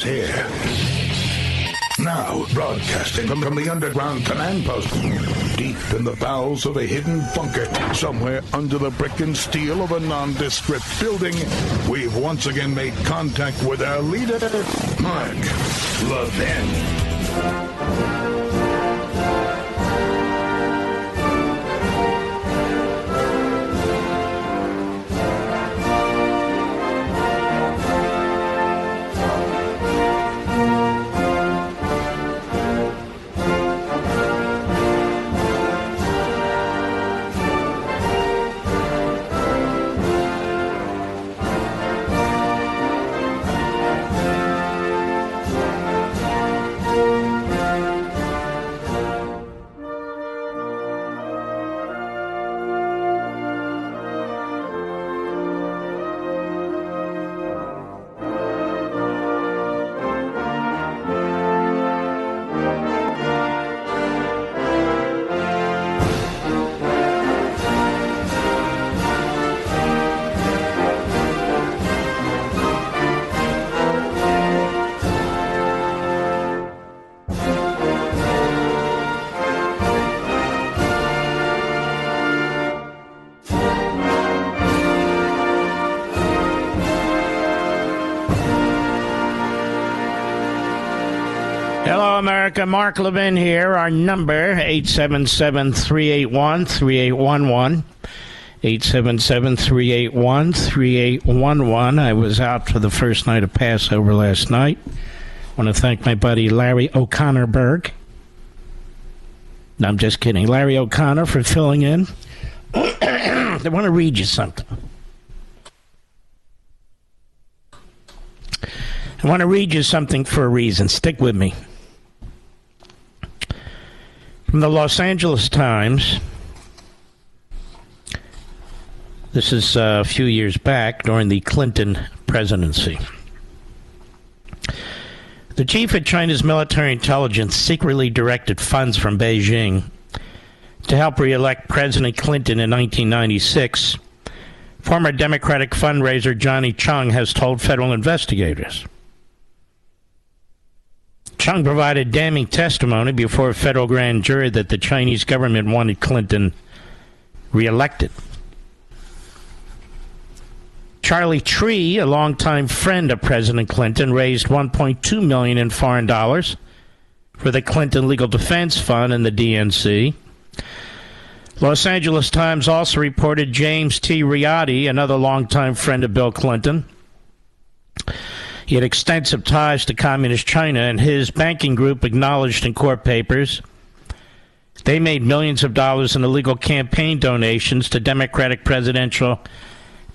here. Now, broadcasting from the underground command post, deep in the bowels of a hidden bunker, somewhere under the brick and steel of a nondescript building, we've once again made contact with our leader, Mark Levin. Hello, America. Mark Levin here. Our number, 877-381-3811. 877-381-3811. I was out for the first night of Passover last night. I want to thank my buddy Larry O'Connor Berg. No, I'm just kidding. Larry O'Connor for filling in. I want to read you something. I want to read you something for a reason. Stick with me. From the Los Angeles Times. This is a few years back during the Clinton presidency. The chief of China's military intelligence secretly directed funds from Beijing to help re-elect President Clinton in 1996. Former Democratic fundraiser Johnny Chung has told federal investigators. Chung provided damning testimony before a federal grand jury that the Chinese government wanted Clinton re-elected. Charlie Tree, a longtime friend of President Clinton, raised $1.2 million in foreign dollars for the Clinton Legal Defense Fund and the DNC. Los Angeles Times also reported James T. Riotti, another longtime friend of Bill Clinton. He had extensive ties to Communist China, and his banking group acknowledged in court papers they made millions of dollars in illegal campaign donations to Democratic presidential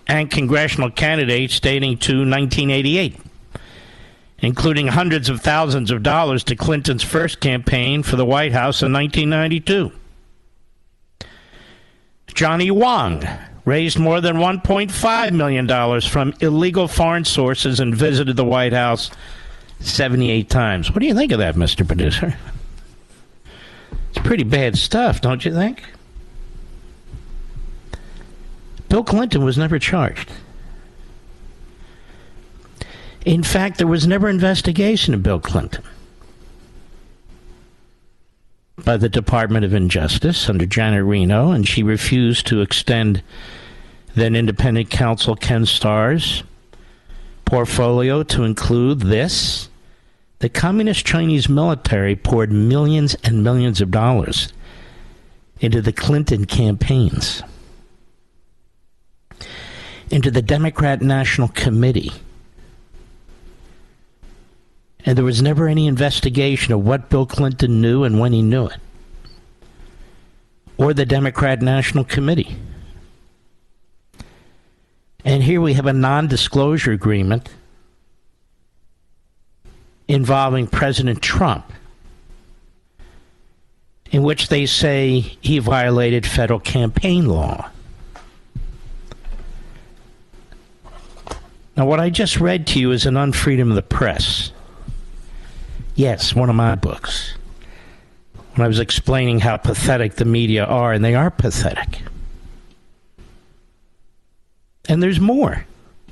and congressional candidates dating to 1988, including hundreds of thousands of dollars to Clinton's first campaign for the White House in 1992. Johnny Wong raised more than $1.5 million from illegal foreign sources and visited the White House 78 times. What do you think of that, Mr. Producer? It's pretty bad stuff, don't you think? Bill Clinton was never charged. In fact, there was never investigation of Bill Clinton by the Department of Injustice under Janet Reno, and she refused to extend then independent counsel Ken Starr's portfolio to include this. The Communist Chinese military poured millions and millions of dollars into the Clinton campaigns, into the Democrat National Committee. And there was never any investigation of what Bill Clinton knew and when he knew it, or the Democrat National Committee. And here we have a non-disclosure agreement involving President Trump, in which they say he violated federal campaign law. Now, what I just read to you is an unfreedom of the press. Yes, one of my books. When I was explaining how pathetic the media are, and they are pathetic. And there's more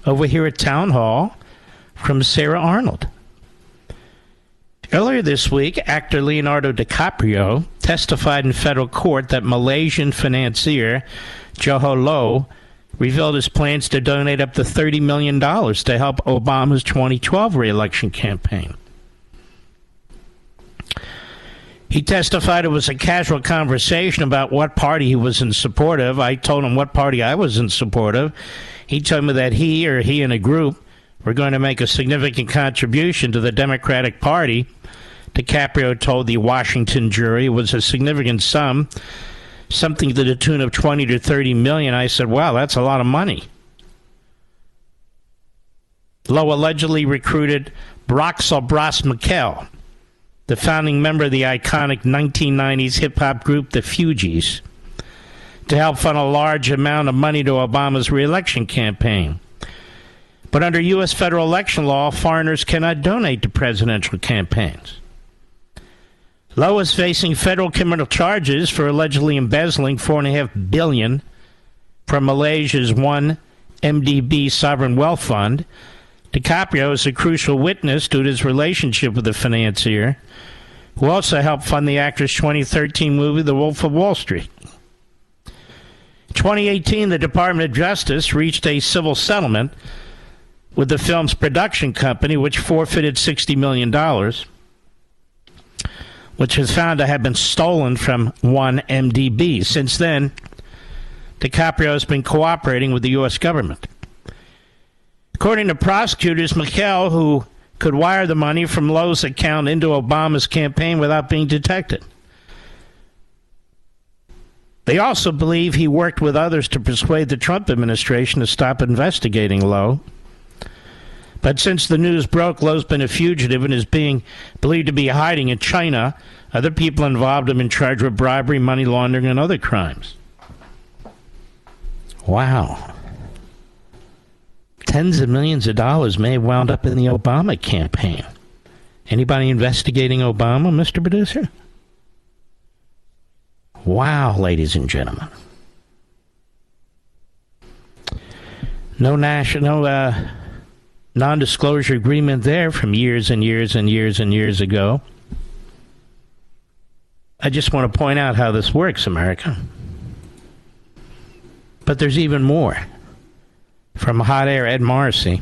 over here at Town Hall from Sarah Arnold. Earlier this week, actor Leonardo DiCaprio testified in federal court that Malaysian financier Johor Low revealed his plans to donate up to $30 million to help Obama's 2012 re-election campaign. He testified it was a casual conversation about what party he was in support of. I told him what party I was in support of. He told me that he and a group were going to make a significant contribution to the Democratic Party. DiCaprio told the Washington jury it was a significant sum, something to the tune of 20 to 30 million. I said, wow, that's a lot of money. Lowe allegedly recruited Broxel Bras Mikkel, the founding member of the iconic 1990s hip-hop group The Fugees, to help fund a large amount of money to Obama's re-election campaign. But under U.S. federal election law, foreigners cannot donate to presidential campaigns. Lowe is facing federal criminal charges for allegedly embezzling $4.5 billion from Malaysia's 1MDB sovereign wealth fund. DiCaprio is a crucial witness to his relationship with the financier, who also helped fund the actor's 2013 movie, The Wolf of Wall Street. In 2018, the Department of Justice reached a civil settlement with the film's production company, which forfeited $60 million, which was found to have been stolen from 1MDB. Since then, DiCaprio has been cooperating with the U.S. government. According to prosecutors, Mikkel, who could wire the money from Lowe's account into Obama's campaign without being detected. They also believe he worked with others to persuade the Trump administration to stop investigating Lowe. But since the news broke, Lowe's been a fugitive and is being believed to be hiding in China. Other people involved him in charge of bribery, money laundering, and other crimes. Wow. Tens of millions of dollars may have wound up in the Obama campaign. Anybody investigating Obama, Mr. Producer? Wow, ladies and gentlemen. No non-disclosure agreement there from years and years and years and years ago. I just want to point out how this works, America. But there's even more. From Hot Air Ed Morrissey.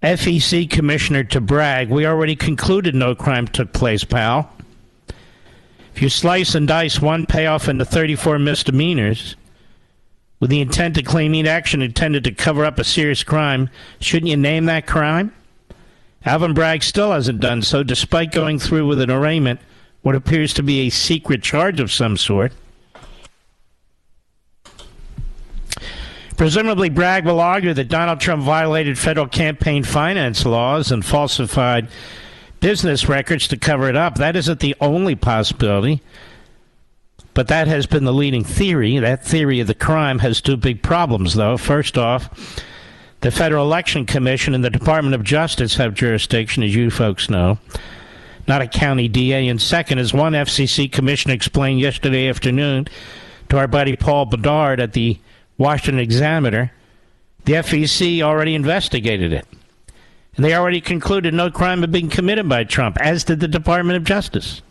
FEC Commissioner to Bragg, we already concluded no crime took place, pal. If you slice and dice one payoff into 34 misdemeanors with the intent to claim each action intended to cover up a serious crime, shouldn't you name that crime? Alvin Bragg still hasn't done so, despite going through with an arraignment, what appears to be a secret charge of some sort. Presumably, Bragg will argue that Donald Trump violated federal campaign finance laws and falsified business records to cover it up. That isn't the only possibility, but that has been the leading theory. That theory of the crime has two big problems, though. First off, the Federal Election Commission and the Department of Justice have jurisdiction, as you folks know, not a county DA. And second, as one FCC commissioner explained yesterday afternoon to our buddy Paul Bedard at the Washington Examiner, the FEC already investigated it. And they already concluded no crime had been committed by Trump, as did the Department of Justice.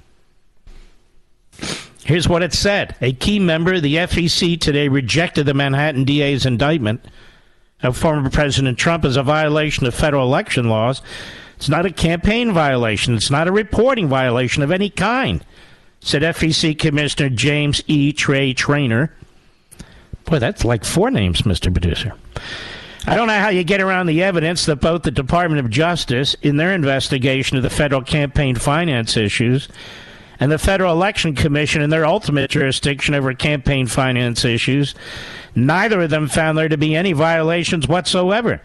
Here's what it said. A key member of the FEC today rejected the Manhattan DA's indictment of former President Trump as a violation of federal election laws. It's not a campaign violation. It's not a reporting violation of any kind, said FEC Commissioner James E. Trey Traynor. Boy, that's like four names, Mr. Producer. I don't know how you get around the evidence that both the Department of Justice, in their investigation of the federal campaign finance issues, and the Federal Election Commission, in their ultimate jurisdiction over campaign finance issues, neither of them found there to be any violations whatsoever.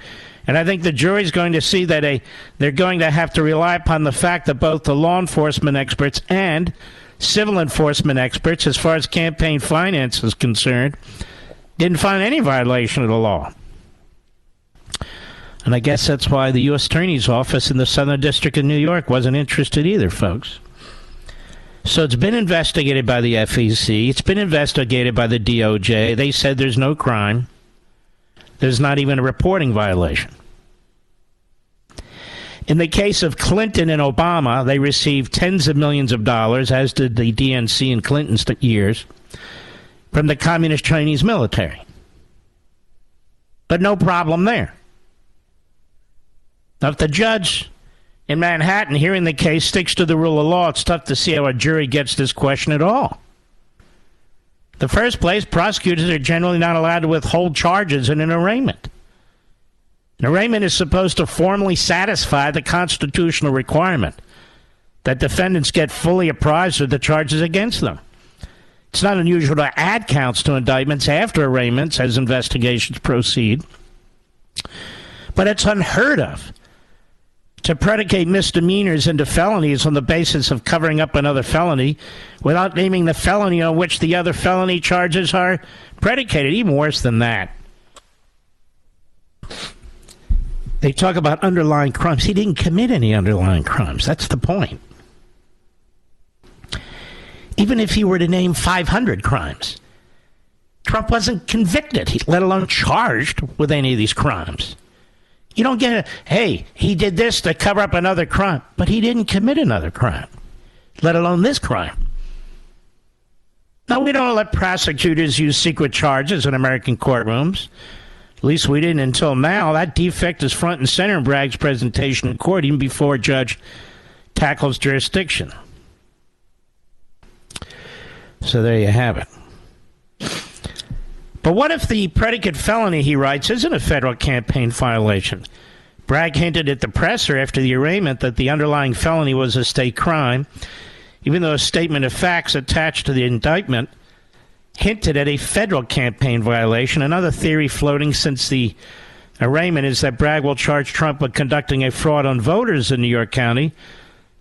And I think the jury's going to see that they're going to have to rely upon the fact that both the law enforcement experts and civil enforcement experts, as far as campaign finance is concerned, didn't find any violation of the law. And I guess that's why the U.S. Attorney's Office in the Southern District of New York wasn't interested either, folks. So it's been investigated by the FEC. It's been investigated by the DOJ. They said there's no crime. There's not even a reporting violation. In the case of Clinton and Obama, they received tens of millions of dollars, as did the DNC in Clinton's years, from the Communist Chinese military. But no problem there. Now, if the judge in Manhattan hearing the case sticks to the rule of law, it's tough to see how a jury gets this question at all. In the first place, prosecutors are generally not allowed to withhold charges in an arraignment. An arraignment is supposed to formally satisfy the constitutional requirement that defendants get fully apprised of the charges against them. It's not unusual to add counts to indictments after arraignments as investigations proceed. But it's unheard of to predicate misdemeanors into felonies on the basis of covering up another felony without naming the felony on which the other felony charges are predicated. Even worse than that, they talk about underlying crimes. He didn't commit any underlying crimes. That's the point. Even if he were to name 500 crimes, Trump wasn't convicted, let alone charged with any of these crimes. You don't get hey, he did this to cover up another crime, but he didn't commit another crime, let alone this crime. Now, we don't let prosecutors use secret charges in American courtrooms. At least we didn't until now. That defect is front and center in Bragg's presentation in court, even before a judge tackles jurisdiction. So there you have it. But what if the predicate felony, he writes, isn't a federal campaign violation? Bragg hinted at the presser after the arraignment that the underlying felony was a state crime, even though a statement of facts attached to the indictment hinted at a federal campaign violation. Another theory floating since the arraignment is that Bragg will charge Trump with conducting a fraud on voters in New York County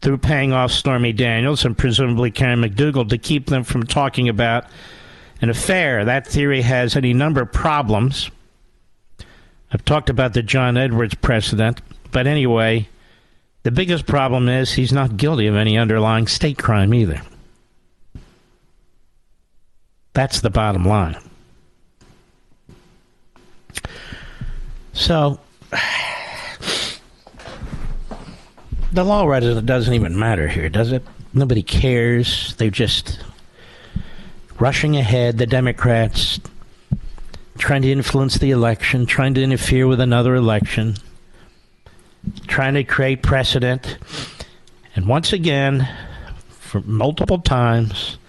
through paying off Stormy Daniels and presumably Karen McDougal to keep them from talking about an affair. That theory has any number of problems. I've talked about the John Edwards precedent, but anyway, the biggest problem is he's not guilty of any underlying state crime either. That's the bottom line. So, the law doesn't even matter here, does it? Nobody cares. They're just rushing ahead, the Democrats, trying to influence the election, trying to interfere with another election, trying to create precedent. And once again, for multiple times,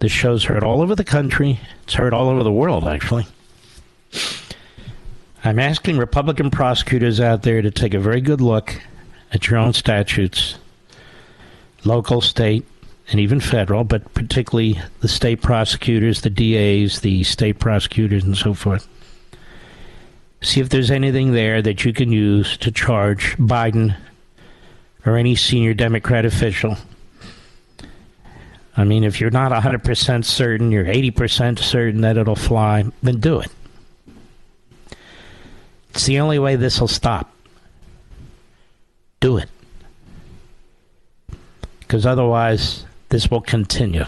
this show's heard all over the country. It's heard all over the world, actually. I'm asking Republican prosecutors out there to take a very good look at your own statutes, local, state, and even federal, but particularly the state prosecutors, the DAs, the state prosecutors, and so forth. See if there's anything there that you can use to charge Biden or any senior Democrat official. I mean, if you're not 100% certain, you're 80% certain that it'll fly, then do it. It's the only way this will stop. Do it. Because otherwise, this will continue.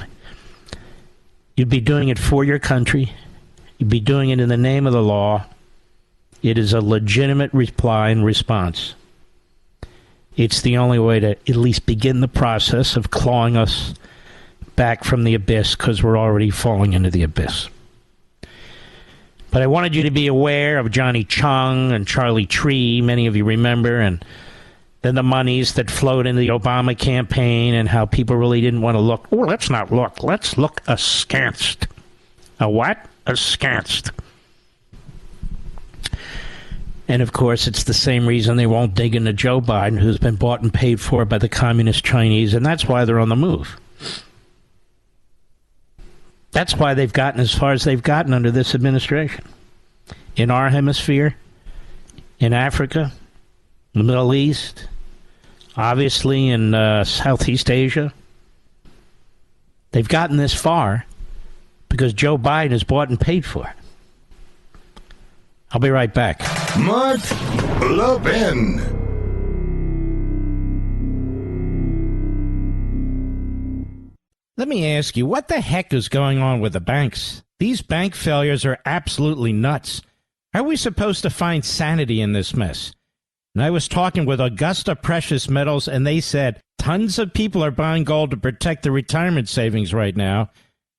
You'd be doing it for your country. You'd be doing it in the name of the law. It is a legitimate reply and response. It's the only way to at least begin the process of clawing us back from the abyss, because we're already falling into the abyss. But I wanted you to be aware of Johnny Chung and Charlie Tree, many of you remember, and then the monies that flowed into the Obama campaign and how people really didn't want to look. Oh, let's not look. Let's look askance. A what? Askance. And, of course, it's the same reason they won't dig into Joe Biden, who's been bought and paid for by the Communist Chinese, and that's why they're on the move. That's why they've gotten as far as they've gotten under this administration. In our hemisphere, in Africa, the Middle East, obviously in Southeast Asia. They've gotten this far because Joe Biden is bought and paid for. I'll be right back. Mark Levin. Let me ask you, what the heck is going on with the banks? These bank failures are absolutely nuts. How are we supposed to find sanity in this mess? And I was talking with Augusta Precious Metals, and they said tons of people are buying gold to protect their retirement savings right now.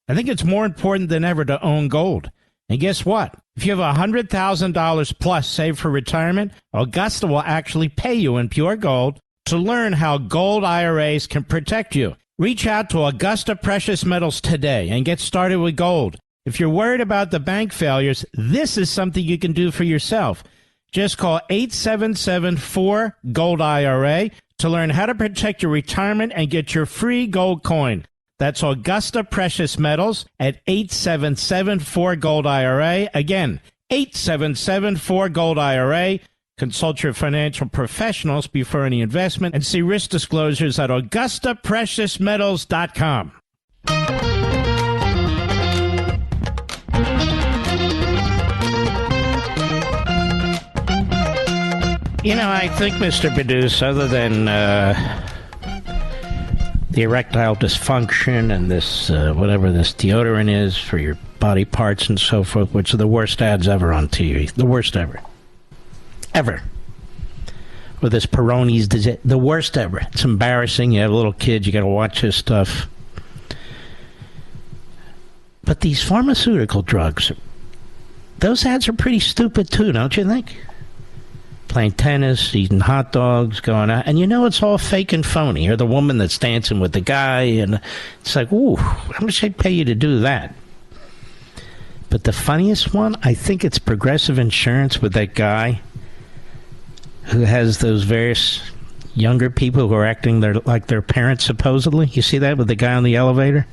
I think it's more important than ever to own gold. And guess what? If you have $100,000 plus saved for retirement, Augusta will actually pay you in pure gold to learn how gold IRAs can protect you. Reach out to Augusta Precious Metals today and get started with gold. If you're worried about the bank failures, this is something you can do for yourself. Just call 877-4-GOLD-IRA to learn how to protect your retirement and get your free gold coin. That's Augusta Precious Metals at 877-4-GOLD-IRA. Again, 877-4-GOLD-IRA. Consult your financial professionals before any investment and see risk disclosures at AugustaPreciousMetals.com. You know, I think, Mr. Produce, other than the erectile dysfunction and this, whatever this deodorant is for your body parts and so forth, which are the worst ads ever on TV. The worst ever. Ever. With this Peroni's disease. The worst ever. It's embarrassing. You have little kids, you got to watch this stuff. But these pharmaceutical drugs, those ads are pretty stupid too, don't you think? Playing tennis, eating hot dogs, going out. And you know it's all fake and phony. Or the woman that's dancing with the guy. And it's like, ooh, how much I'd pay you to do that? But the funniest one, I think it's Progressive Insurance with that guy who has those various younger people who are acting like their parents, supposedly. You see that with the guy on the elevator?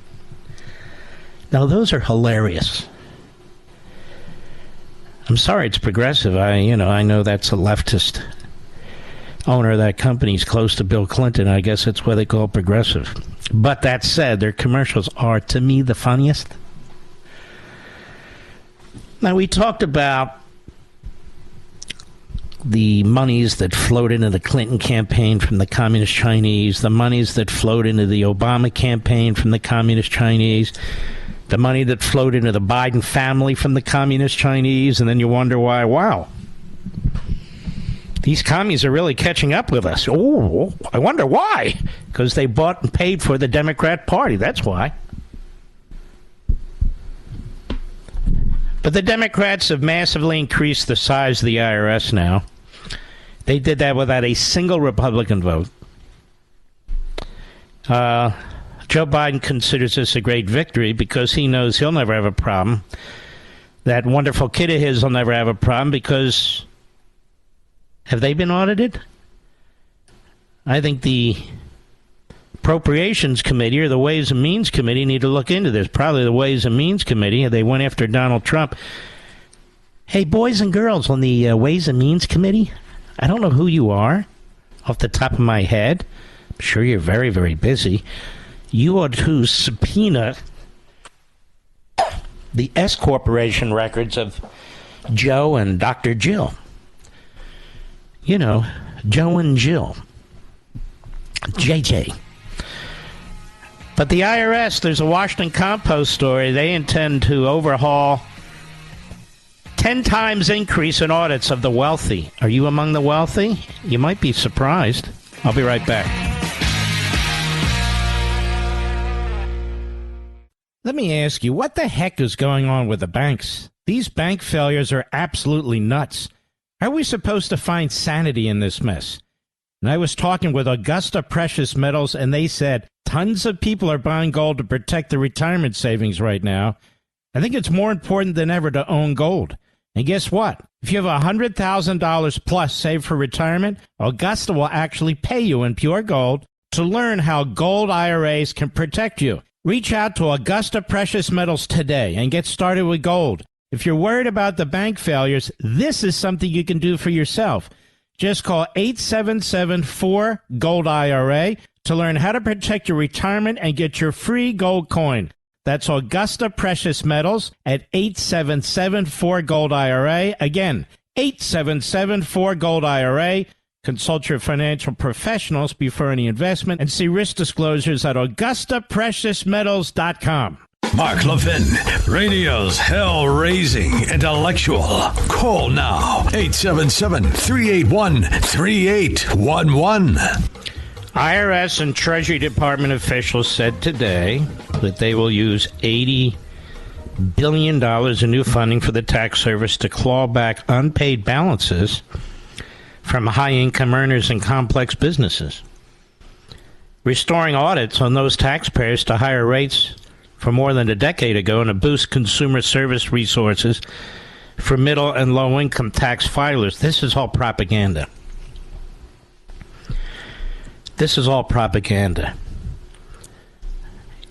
Now, those are hilarious. I'm sorry it's Progressive. I know that's a leftist owner of that company. He's close to Bill Clinton. I guess that's why they call it Progressive. But that said, their commercials are, to me, the funniest. Now, we talked about the monies that flowed into the Clinton campaign from the Communist Chinese, the monies that flowed into the Obama campaign from the Communist Chinese, the money that flowed into the Biden family from the Communist Chinese, and then you wonder why, wow, these commies are really catching up with us. Oh, I wonder why. Because they bought and paid for the Democrat Party, that's why. But the Democrats have massively increased the size of the IRS now. They did that without a single Republican vote. Joe Biden considers this a great victory because he knows he'll never have a problem. That wonderful kid of his will never have a problem because have they been audited? I think the Appropriations Committee or the Ways and Means Committee need to look into this. Probably the Ways and Means Committee. They went after Donald Trump. Hey, boys and girls on the Ways and Means Committee, I don't know who you are off the top of my head. I'm sure you're very, very busy. You ought to subpoena the S Corporation records of Joe and Dr. Jill. You know, Joe and Jill. JJ. But the IRS, there's a Washington Compost story. They intend to overhaul 10 times increase in audits of the wealthy. Are you among the wealthy? You might be surprised. I'll be right back. Let me ask you, what the heck is going on with the banks? These bank failures are absolutely nuts. How are we supposed to find sanity in this mess? And I was talking with Augusta Precious Metals, and they said tons of people are buying gold to protect their retirement savings right now. I think it's more important than ever to own gold. And guess what? If you have $100,000 plus saved for retirement, Augusta will actually pay you in pure gold to learn how gold IRAs can protect you. Reach out to Augusta Precious Metals today and get started with gold. If you're worried about the bank failures, this is something you can do for yourself. Just call 877-4-GOLD-IRA to learn how to protect your retirement and get your free gold coin. That's Augusta Precious Metals at 877-4-GOLD-IRA. Again, 877-4-GOLD-IRA. Consult your financial professionals before any investment and see risk disclosures at AugustaPreciousMetals.com. Mark Levin, radio's hell-raising intellectual. Call now, 877-381-3811. IRS and Treasury Department officials said today that they will use $80 billion in new funding for the tax service to claw back unpaid balances from high-income earners and complex businesses, restoring audits on those taxpayers to higher rates for more than a decade ago, and to boost consumer service resources for middle and low-income tax filers. This is all propaganda. This is all propaganda.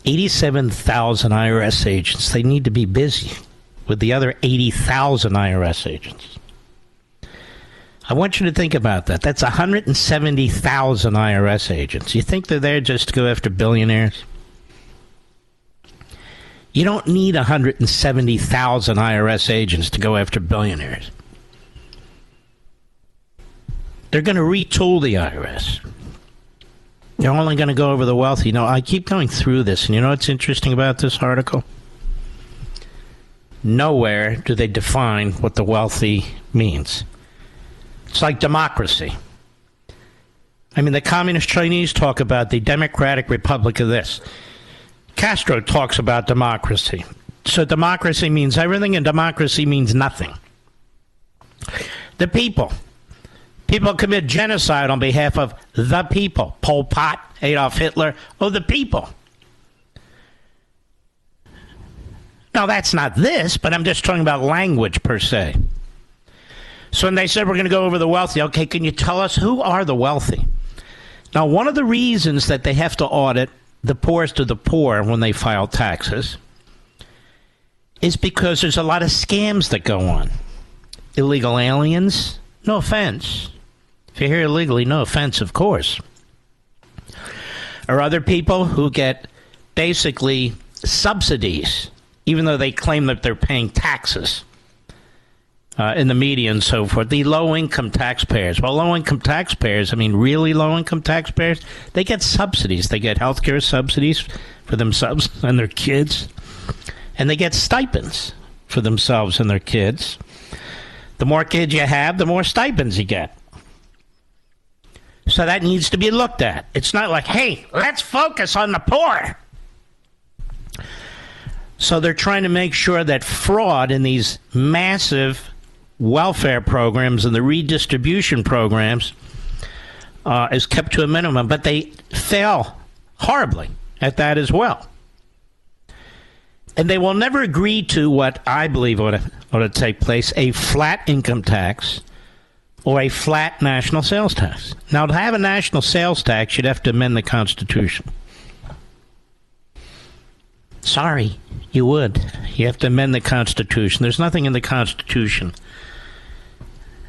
87,000 IRS agents. They need to be busy with the other 80,000 IRS agents. I want you to think about that. That's 170,000 IRS agents. You think they're there just to go after billionaires? You don't need 170,000 IRS agents to go after billionaires. They're going to retool the IRS. They're only going to go over the wealthy. You know, I keep going through this, and you know what's interesting about this article? Nowhere do they define what the wealthy means. It's like democracy. I mean, the Communist Chinese talk about the Democratic Republic of this. Castro talks about democracy. So democracy means everything, and democracy means nothing. The people. People commit genocide on behalf of the people. Pol Pot, Adolf Hitler, the people. Now, that's not this, but I'm just talking about language per se. So when they said we're going to go over the wealthy, okay, can you tell us who are the wealthy? Now, one of the reasons that they have to audit the poorest of the poor when they file taxes is because there's a lot of scams that go on. Illegal aliens, no offense. If you're here illegally, no offense, of course. Or other people who get basically subsidies, even though they claim that they're paying taxes in the media and so forth. The low-income taxpayers. Well, low-income taxpayers, I mean really low-income taxpayers, they get subsidies. They get health care subsidies for themselves and their kids. And they get stipends for themselves and their kids. The more kids you have, the more stipends you get. So that needs to be looked at. It's not like, hey, let's focus on the poor. So they're trying to make sure that fraud in these massive welfare programs and the redistribution programs is kept to a minimum. But they fail horribly at that as well. And they will never agree to what I believe ought to take place, a flat income tax or a flat national sales tax. Now, to have a national sales tax, you'd have to amend the Constitution. Sorry, you would. You have to amend the Constitution. There's nothing in the Constitution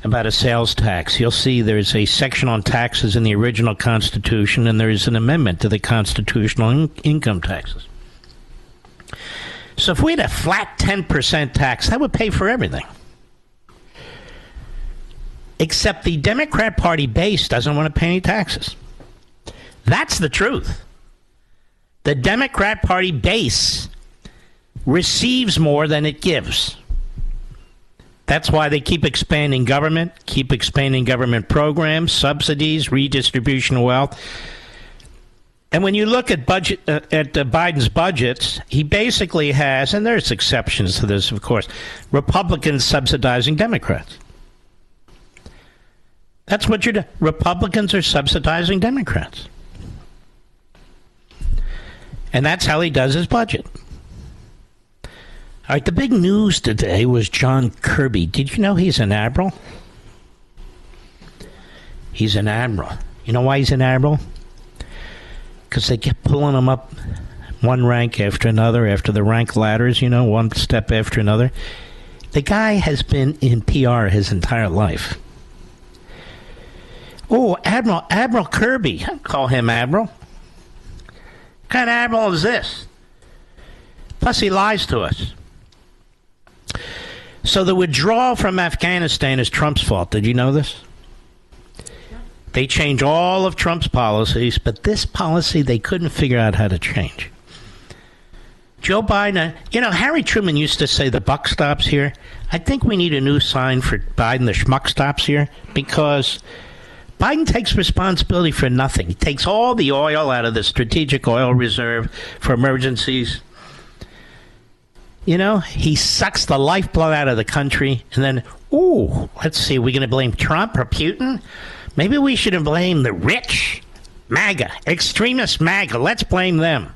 about a sales tax. You'll see there's a section on taxes in the original Constitution, and there is an amendment to the constitutional income taxes. So if we had a flat 10% tax, that would pay for everything. Except the Democrat Party base doesn't want to pay any taxes. That's the truth. The Democrat Party base receives more than it gives. That's why they keep expanding government programs, subsidies, redistribution of wealth. And when you look at Biden's budgets, he basically has, and there's exceptions to this, of course, Republicans subsidizing Democrats. That's what you're doing. Republicans are subsidizing Democrats. And that's how he does his budget. All right, the big news today was John Kirby. Did you know he's an admiral? He's an admiral. You know why he's an admiral? Because they kept pulling him up one rank after another, after the rank ladders, you know, one step after another. The guy has been in PR his entire life. Oh, Admiral Kirby. I call him Admiral. What kind of admiral is this? Plus, he lies to us. So the withdrawal from Afghanistan is Trump's fault. Did you know this? They change all of Trump's policies, but this policy they couldn't figure out how to change. Joe Biden, Harry Truman used to say the buck stops here. I think we need a new sign for Biden, the schmuck stops here, because Biden takes responsibility for nothing. He takes all the oil out of the strategic oil reserve for emergencies. He sucks the lifeblood out of the country, and then, let's see, are we going to blame Trump or Putin? Maybe we should blame the rich, MAGA, extremist MAGA. Let's blame them.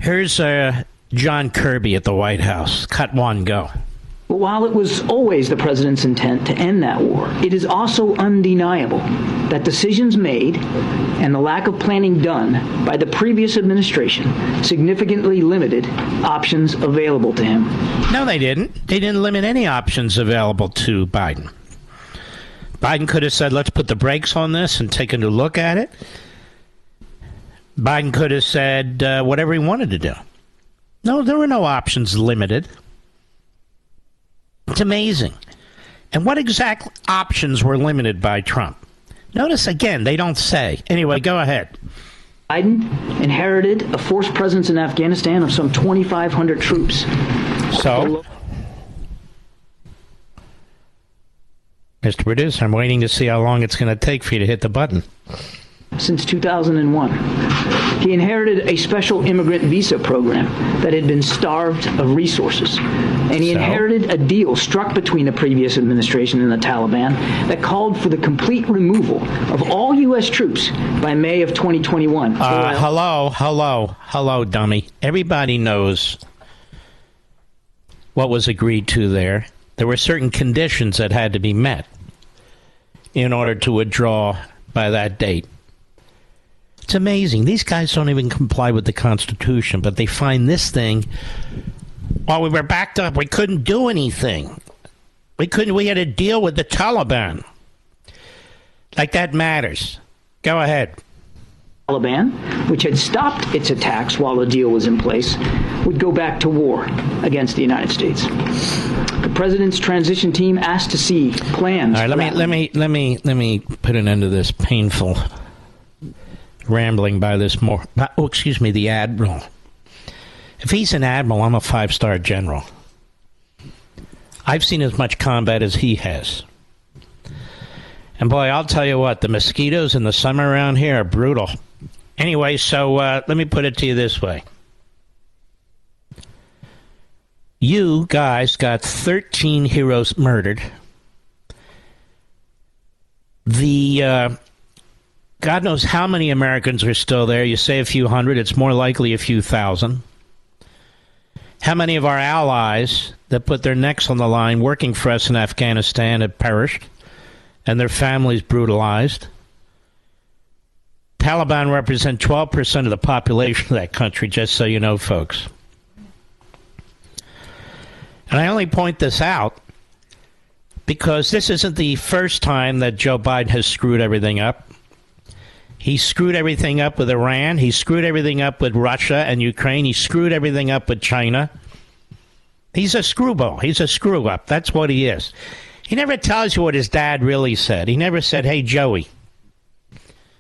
Here's John Kirby at the White House. Cut one, go. But while it was always the president's intent to end that war, it is also undeniable that decisions made and the lack of planning done by the previous administration significantly limited options available to him. No, they didn't. They didn't limit any options available to Biden. Biden could have said, let's put the brakes on this and take a new look at it. Biden could have said whatever he wanted to do. No, there were no options limited. It's amazing. And what exact options were limited by Trump? Notice again, they don't say. Anyway, go ahead. Biden inherited a forced presence in Afghanistan of some 2,500 troops. So, Mr. Producer, I'm waiting to see how long it's going to take for you to hit the button. Since 2001. He inherited a special immigrant visa program that had been starved of resources. And he inherited a deal struck between the previous administration and the Taliban that called for the complete removal of all U.S. troops by May of 2021. Hello, dummy. Everybody knows what was agreed to there. There were certain conditions that had to be met in order to withdraw by that date. It's amazing. These guys don't even comply with the Constitution, but they find this thing. While we were backed up, we couldn't do anything. We had to deal with the Taliban. Like that matters. Go ahead. Taliban, which had stopped its attacks while the deal was in place, would go back to war against the United States. The president's transition team asked to see plans. All right, let me put an end to this painful rambling by this the admiral. If he's an admiral, I'm a 5-star general. I've seen as much combat as he has. And boy, I'll tell you what, the mosquitoes in the summer around here are brutal. Anyway, so let me put it to you this way. You guys got 13 heroes murdered. God knows how many Americans are still there. You say a few hundred. It's more likely a few thousand. How many of our allies that put their necks on the line working for us in Afghanistan have perished and their families brutalized? Taliban represent 12% of the population of that country, just so you know, folks. And I only point this out because this isn't the first time that Joe Biden has screwed everything up. He screwed everything up with Iran. He screwed everything up with Russia and Ukraine. He screwed everything up with China. He's a screwball. He's a screw-up. That's what he is. He never tells you what his dad really said. He never said, hey, Joey,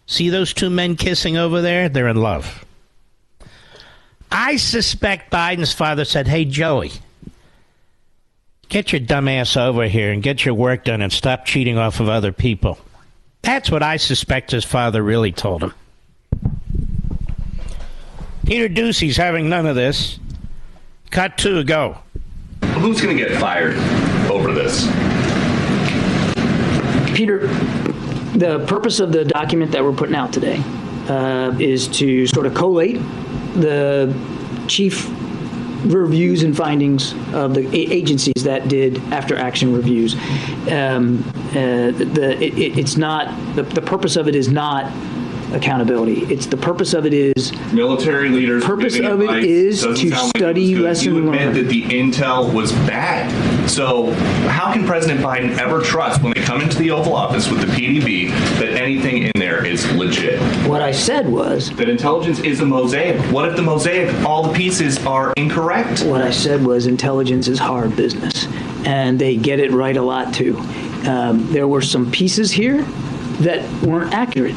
see those two men kissing over there? They're in love. I suspect Biden's father said, hey, Joey, get your dumb ass over here and get your work done and stop cheating off of other people. That's what I suspect his father really told him. Peter Ducey's having none of this. Cut 2, go. Who's going to get fired over this? Peter, the purpose of the document that we're putting out today is to sort of collate the chief reviews and findings of the agencies that did after-action reviews. It's not the purpose of it is not accountability. It's the purpose of it is military leaders. Purpose of it is to study lesson learned. You admit that the intel was bad. So how can President Biden ever trust when they come into the Oval Office with the PDB that anything in there is legit? What I said was that intelligence is a mosaic. What if the mosaic, all the pieces are incorrect? What I said was intelligence is hard business, and they get it right a lot too. There were some pieces here that weren't accurate.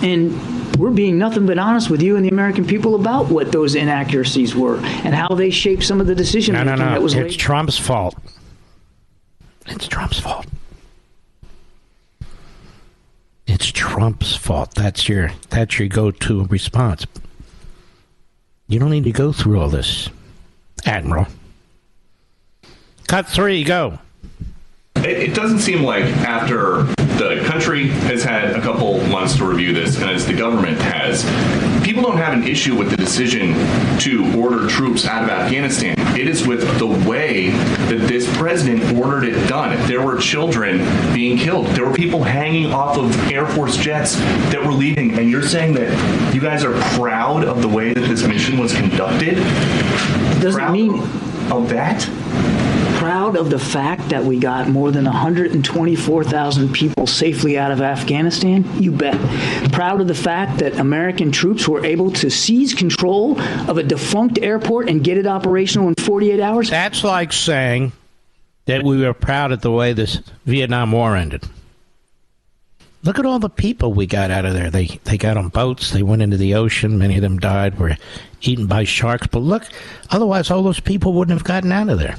And we're being nothing but honest with you and the American people about what those inaccuracies were and how they shaped some of the decision making that was It's Trump's fault. It's Trump's fault. It's Trump's fault. That's your go-to response. You don't need to go through all this, Admiral. Cut 3, go. It doesn't seem like after the country has had a couple months to review this, and as the government has, people don't have an issue with the decision to order troops out of Afghanistan. It is with the way that this president ordered it done. There were children being killed. There were people hanging off of Air Force jets that were leaving. And you're saying that you guys are proud of the way that this mission was conducted? Doesn't mean of that? Proud of the fact that we got more than 124,000 people safely out of Afghanistan? You bet. Proud of the fact that American troops were able to seize control of a defunct airport and get it operational in 48 hours? That's like saying that we were proud of the way this Vietnam War ended. Look at all the people we got out of there. They got on boats. They went into the ocean. Many of them died, were eaten by sharks. But look, otherwise all those people wouldn't have gotten out of there.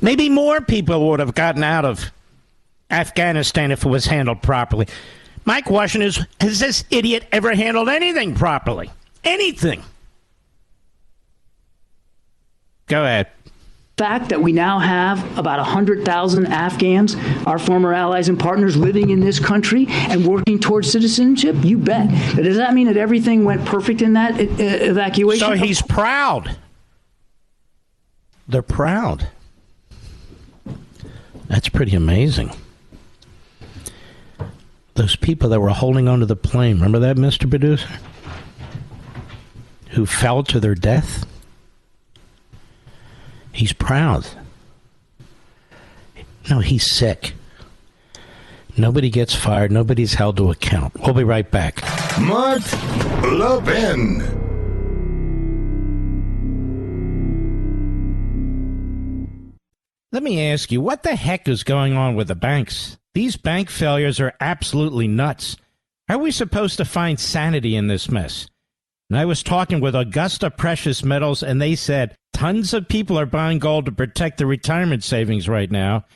Maybe more people would have gotten out of Afghanistan if it was handled properly. My question is, has this idiot ever handled anything properly? Anything? Go ahead. Fact that we now have about 100,000 Afghans, our former allies and partners, living in this country and working towards citizenship? You bet. But does that mean that everything went perfect in that evacuation? So he's proud. They're proud. That's pretty amazing. Those people that were holding onto the plane, remember that, Mr. Producer? Who fell to their death? He's proud. No, he's sick. Nobody gets fired. Nobody's held to account. We'll be right back. Mark Levin. Let me ask you, what the heck is going on with the banks? These bank failures are absolutely nuts. How are we supposed to find sanity in this mess? And I was talking with Augusta Precious Metals, and they said tons of people are buying gold to protect their retirement savings right now.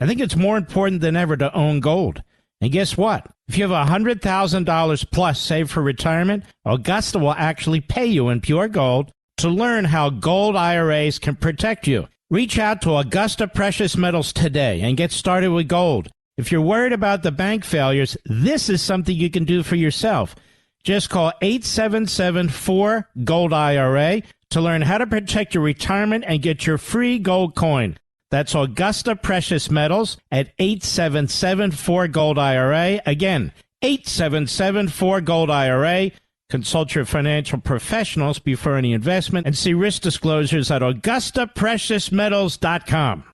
I think it's more important than ever to own gold. And guess what? If you have $100,000 plus saved for retirement, Augusta will actually pay you in pure gold to learn how gold IRAs can protect you. Reach out to Augusta Precious Metals today and get started with gold. If you're worried about the bank failures, this is something you can do for yourself. Just call 877-4-GOLD-IRA to learn how to protect your retirement and get your free gold coin. That's Augusta Precious Metals at 877-4-GOLD-IRA. Again, 877-4-GOLD-IRA. Consult your financial professionals before any investment and see risk disclosures at AugustaPreciousMetals.com.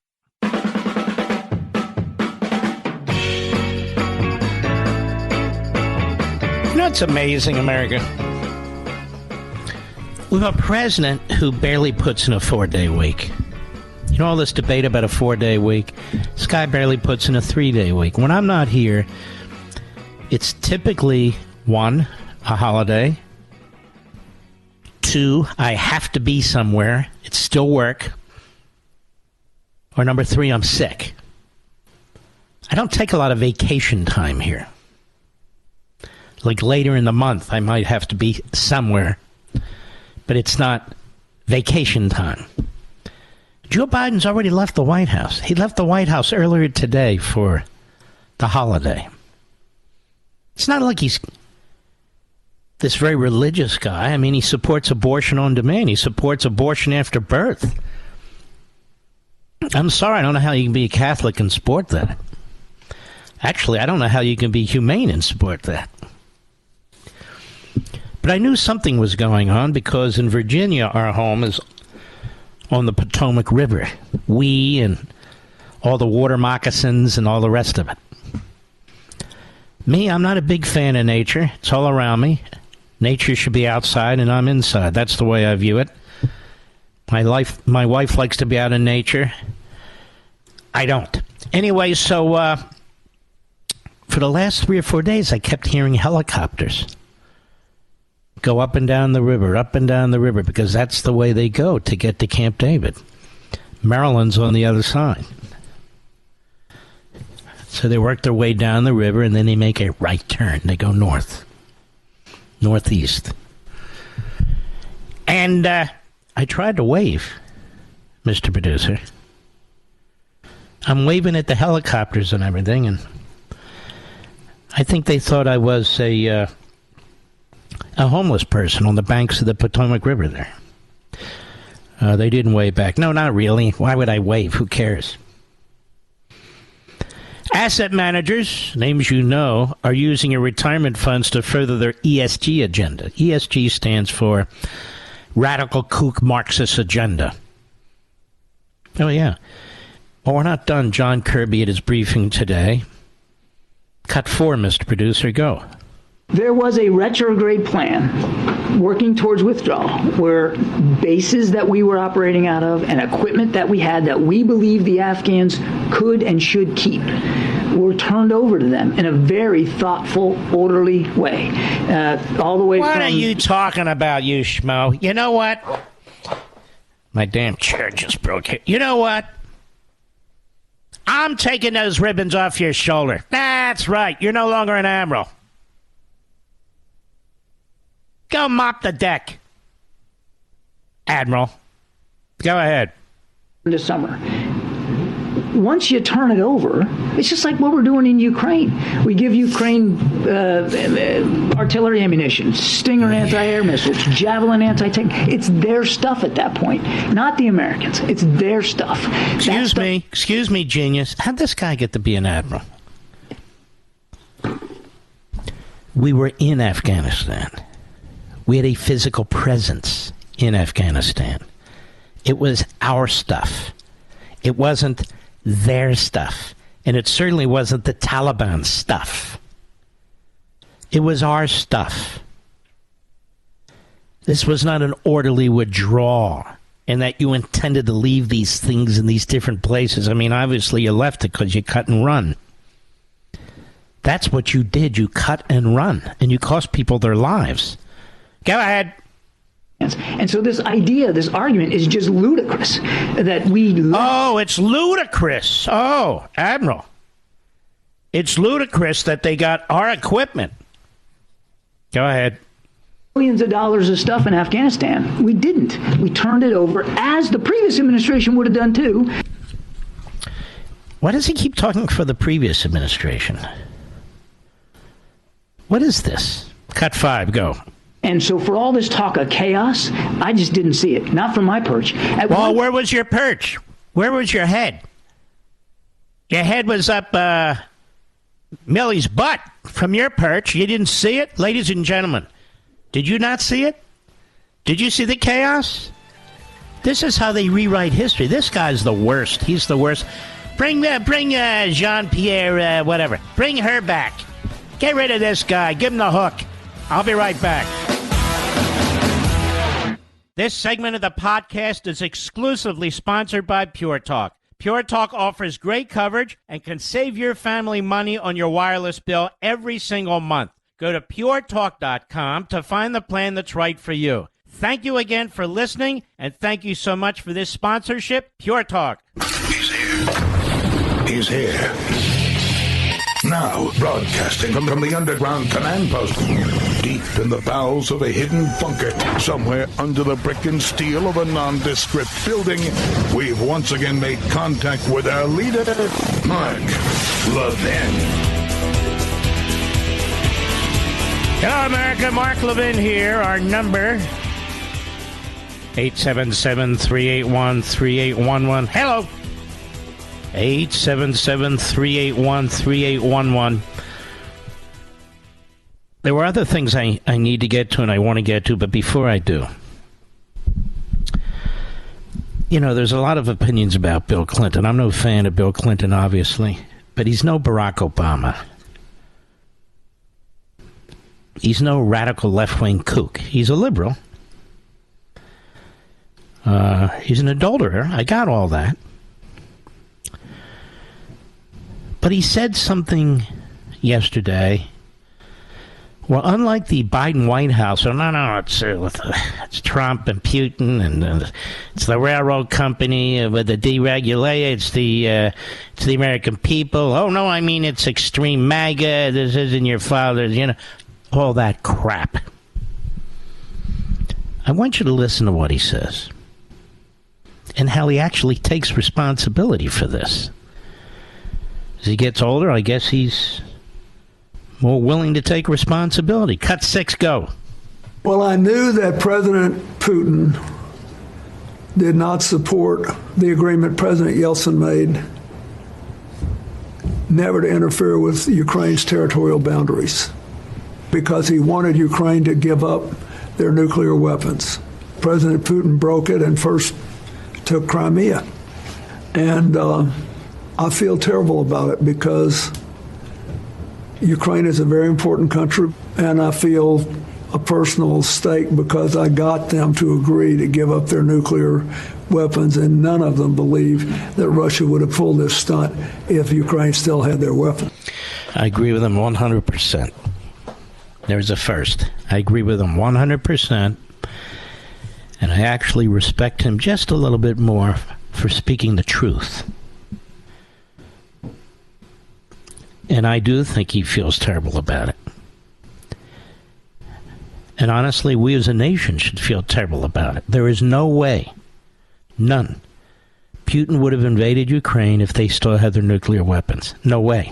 You know, it's amazing, America. We have a president who barely puts in a 4-day week. You know, all this debate about a 4-day week, this guy barely puts in a 3-day week. When I'm not here, it's typically, 1, a holiday. 2, I have to be somewhere. It's still work. Or number 3, I'm sick. I don't take a lot of vacation time here. Like later in the month, I might have to be somewhere. But it's not vacation time. Joe Biden's already left the White House. He left the White House earlier today for the holiday. It's not like he's this very religious guy. I mean, he supports abortion on demand. He supports abortion after birth. I'm sorry, I don't know how you can be a Catholic and support that. Actually, I don't know how you can be humane and support that. But I knew something was going on because in Virginia, our home is on the Potomac River. We and all the water moccasins and all the rest of it. Me, I'm not a big fan of nature. It's all around me. Nature should be outside and I'm inside. That's the way I view it. My wife likes to be out in nature. I don't. Anyway, so For the last 3 or 4 days, I kept hearing helicopters go up and down the river, because that's the way they go to get to Camp David. Maryland's on the other side. So they work their way down the river, and then they make a right turn. They go northeast. And I tried to wave, Mr. Producer. I'm waving at the helicopters and everything, and I think they thought I was a homeless person on the banks of the Potomac River there. They didn't wave back. No, not really. Why would I wave? Who cares? Asset managers, names you know, are using your retirement funds to further their ESG agenda. ESG stands for Radical Kook Marxist Agenda. Oh, yeah. Well, we're not done. John Kirby at his briefing today. Cut 4, Mr. Producer, go. There was a retrograde plan working towards withdrawal where bases that we were operating out of and equipment that we had that we believed the Afghans could and should keep were turned over to them in a very thoughtful, orderly way. All the way What from... are you talking about, you schmo? You know what? My damn chair just broke here. You know what? I'm taking those ribbons off your shoulder. That's right. You're no longer an admiral. Go mop the deck, Admiral. Go ahead. This summer. Once you turn it over, it's just like what we're doing in Ukraine. We give Ukraine artillery ammunition, Stinger anti-air missiles, Javelin anti-tank. It's their stuff at that point, not the Americans. It's their stuff. Excuse me, genius. How'd this guy get to be an admiral? We were in Afghanistan. We had a physical presence in Afghanistan. It was our stuff. It wasn't their stuff. And it certainly wasn't the Taliban's stuff. It was our stuff. This was not an orderly withdrawal, and that you intended to leave these things in these different places. I mean, obviously you left it because you cut and run. That's what you did. You cut and run, and you cost people their lives. Go ahead. And so this idea, this argument is just ludicrous that we... Oh, it's ludicrous. Oh, Admiral. It's ludicrous that they got our equipment. Go ahead. Millions of dollars of stuff in Afghanistan. We didn't. We turned it over, as the previous administration would have done too. Why does he keep talking for the previous administration? What is this? Cut 5, go. And so for all this talk of chaos, I just didn't see it. Not from my perch. Where was your perch? Where was your head? Your head was up Millie's butt from your perch. You didn't see it? Ladies and gentlemen, did you not see it? Did you see the chaos? This is how they rewrite history. This guy's the worst. He's the worst. Bring Jean-Pierre, whatever. Bring her back. Get rid of this guy. Give him the hook. I'll be right back. This segment of the podcast is exclusively sponsored by Pure Talk. Pure Talk offers great coverage and can save your family money on your wireless bill every single month. Go to puretalk.com to find the plan that's right for you. Thank you again for listening, and thank you so much for this sponsorship, Pure Talk. He's here. He's here. Now, broadcasting from the underground command post, deep in the bowels of a hidden bunker, somewhere under the brick and steel of a nondescript building, we've once again made contact with our leader, Mark Levin. Hello, America. Mark Levin here. Our number, 877-381-3811. Hello. 877-381-3811. There were other things I need to get to and I want to get to, but before I do, you know, there's a lot of opinions about Bill Clinton. I'm no fan of Bill Clinton, obviously, but he's no Barack Obama. He's no radical left-wing kook. He's a liberal. He's an adulterer. I got all that. But he said something yesterday. Well, unlike the Biden White House, it's Trump and Putin, and it's the railroad company with the deregulation. It's the American people. Oh no, I mean it's extreme MAGA. This isn't your father's. All that crap. I want you to listen to what he says and how he actually takes responsibility for this. As he gets older, I guess he's more willing to take responsibility. Cut 6, go. Well, I knew that President Putin did not support the agreement President Yeltsin made never to interfere with Ukraine's territorial boundaries because he wanted Ukraine to give up their nuclear weapons. President Putin broke it and first took Crimea. And I feel terrible about it because Ukraine is a very important country, and I feel a personal stake because I got them to agree to give up their nuclear weapons, and none of them believe that Russia would have pulled this stunt if Ukraine still had their weapons. I agree with him 100%. There's a first. I agree with him 100%, and I actually respect him just a little bit more for speaking the truth. And I do think he feels terrible about it. And honestly, we as a nation should feel terrible about it. There is no way, none, Putin would have invaded Ukraine if they still had their nuclear weapons. No way.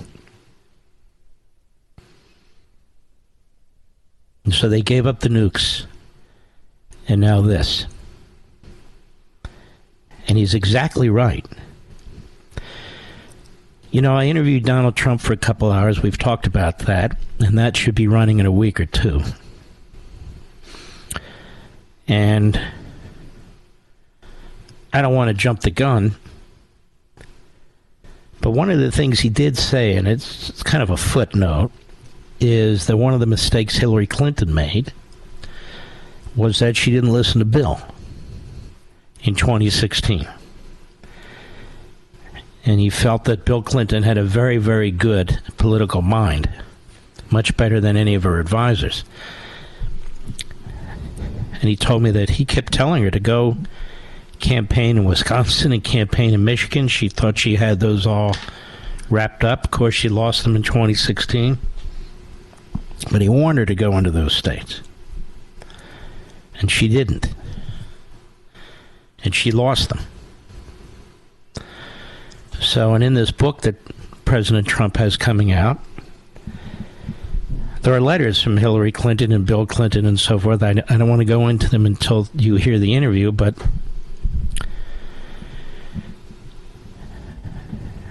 And so they gave up the nukes. And now this. And he's exactly right. I interviewed Donald Trump for a couple hours. We've talked about that, and that should be running in a week or two. And I don't want to jump the gun, but one of the things he did say, and it's kind of a footnote, is that one of the mistakes Hillary Clinton made was that she didn't listen to Bill in 2016. And he felt that Bill Clinton had a very, very good political mind, much better than any of her advisors. And he told me that he kept telling her to go campaign in Wisconsin and campaign in Michigan. She thought she had those all wrapped up. Of course, she lost them in 2016. But he warned her to go into those states. And she didn't. And she lost them. So, and in this book that President Trump has coming out, there are letters from Hillary Clinton and Bill Clinton and so forth. I don't want to go into them until you hear the interview, but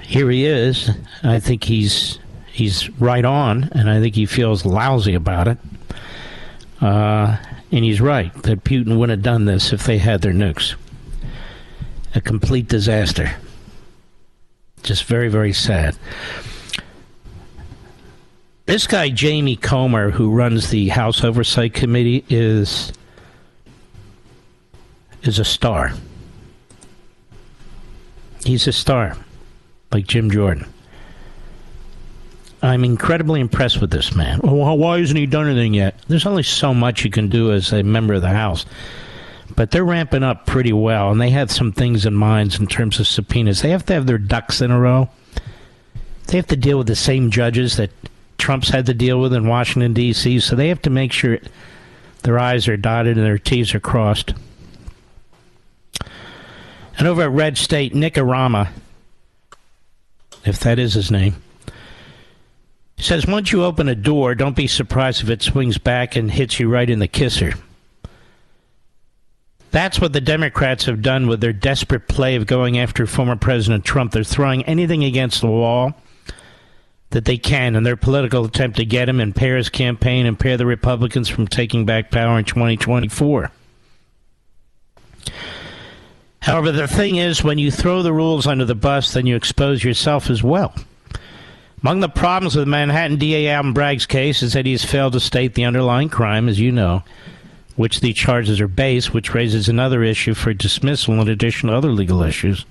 here he is. I think he's right on, and I think he feels lousy about it. And he's right, that Putin wouldn't have done this if they had their nukes. A complete disaster. Just very, very sad. This guy, Jamie Comer, who runs the House Oversight Committee, is a star. He's a star, like Jim Jordan. I'm incredibly impressed with this man. Well, why hasn't he done anything yet? There's only so much you can do as a member of the House. But they're ramping up pretty well, and they have some things in mind in terms of subpoenas. They have to have their ducks in a row. They have to deal with the same judges that Trump's had to deal with in Washington, D.C., so they have to make sure their I's are dotted and their T's are crossed. And over at Red State, Nick Arama, if that is his name, says once you open a door, don't be surprised if it swings back and hits you right in the kisser. That's what the Democrats have done with their desperate play of going after former President Trump. They're throwing anything against the wall that they can in their political attempt to get him, impair his campaign, impair the Republicans from taking back power in 2024. However, the thing is, when you throw the rules under the bus, then you expose yourself as well. Among the problems with Manhattan DA Alvin Bragg's case is that he has failed to state the underlying crime, as you know, which the charges are based, which raises another issue for dismissal in addition to other legal issues.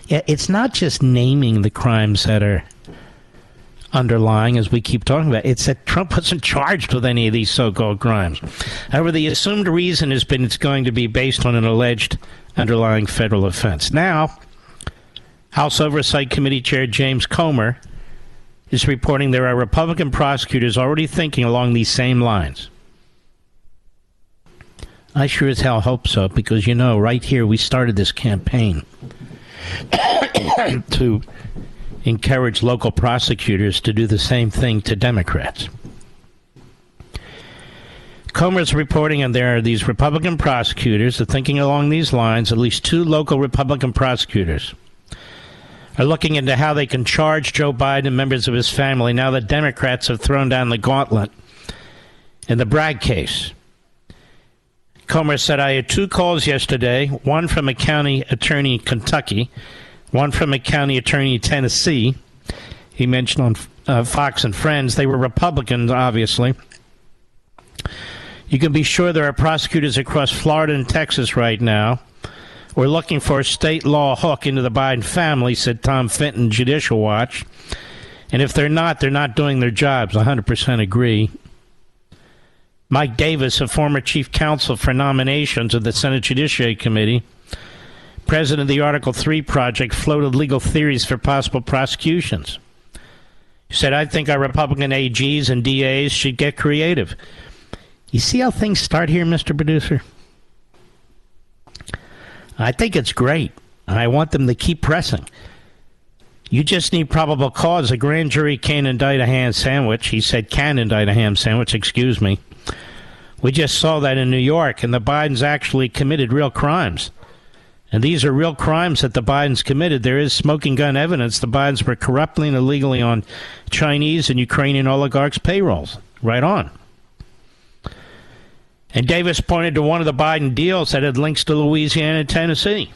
Yeah, it's not just naming the crimes that are underlying, as we keep talking about. It's that Trump wasn't charged with any of these so-called crimes. However, the assumed reason has been it's going to be based on an alleged underlying federal offense. Now, House Oversight Committee Chair James Comer is reporting there are Republican prosecutors already thinking along these same lines. I sure as hell hope so, because, you know, right here we started this campaign to encourage local prosecutors to do the same thing to Democrats. Comer's reporting, and there are these Republican prosecutors that are thinking along these lines. At least 2 local Republican prosecutors are looking into how they can charge Joe Biden and members of his family now that Democrats have thrown down the gauntlet in the Bragg case. Comer said, I had 2 calls yesterday, one from a county attorney in Kentucky, one from a county attorney in Tennessee. He mentioned on Fox and Friends. They were Republicans, obviously. You can be sure there are prosecutors across Florida and Texas right now. We're looking for a state law hook into the Biden family, said Tom Fenton, Judicial Watch. And if they're not doing their jobs. 100% agree. Mike Davis, a former chief counsel for nominations of the Senate Judiciary Committee, president of the Article 3 Project, floated legal theories for possible prosecutions. He said, I think our Republican AGs and DAs should get creative. You see how things start here, Mr. Producer? I think it's great. I want them to keep pressing. You just need probable cause. A grand jury can indict a ham sandwich. He said can indict a ham sandwich, excuse me. We just saw that in New York, and the Bidens actually committed real crimes. And these are real crimes that the Bidens committed. There is smoking gun evidence the Bidens were corruptly and illegally on Chinese and Ukrainian oligarchs' payrolls. Right on. And Davis pointed to one of the Biden deals that had links to Louisiana and Tennessee.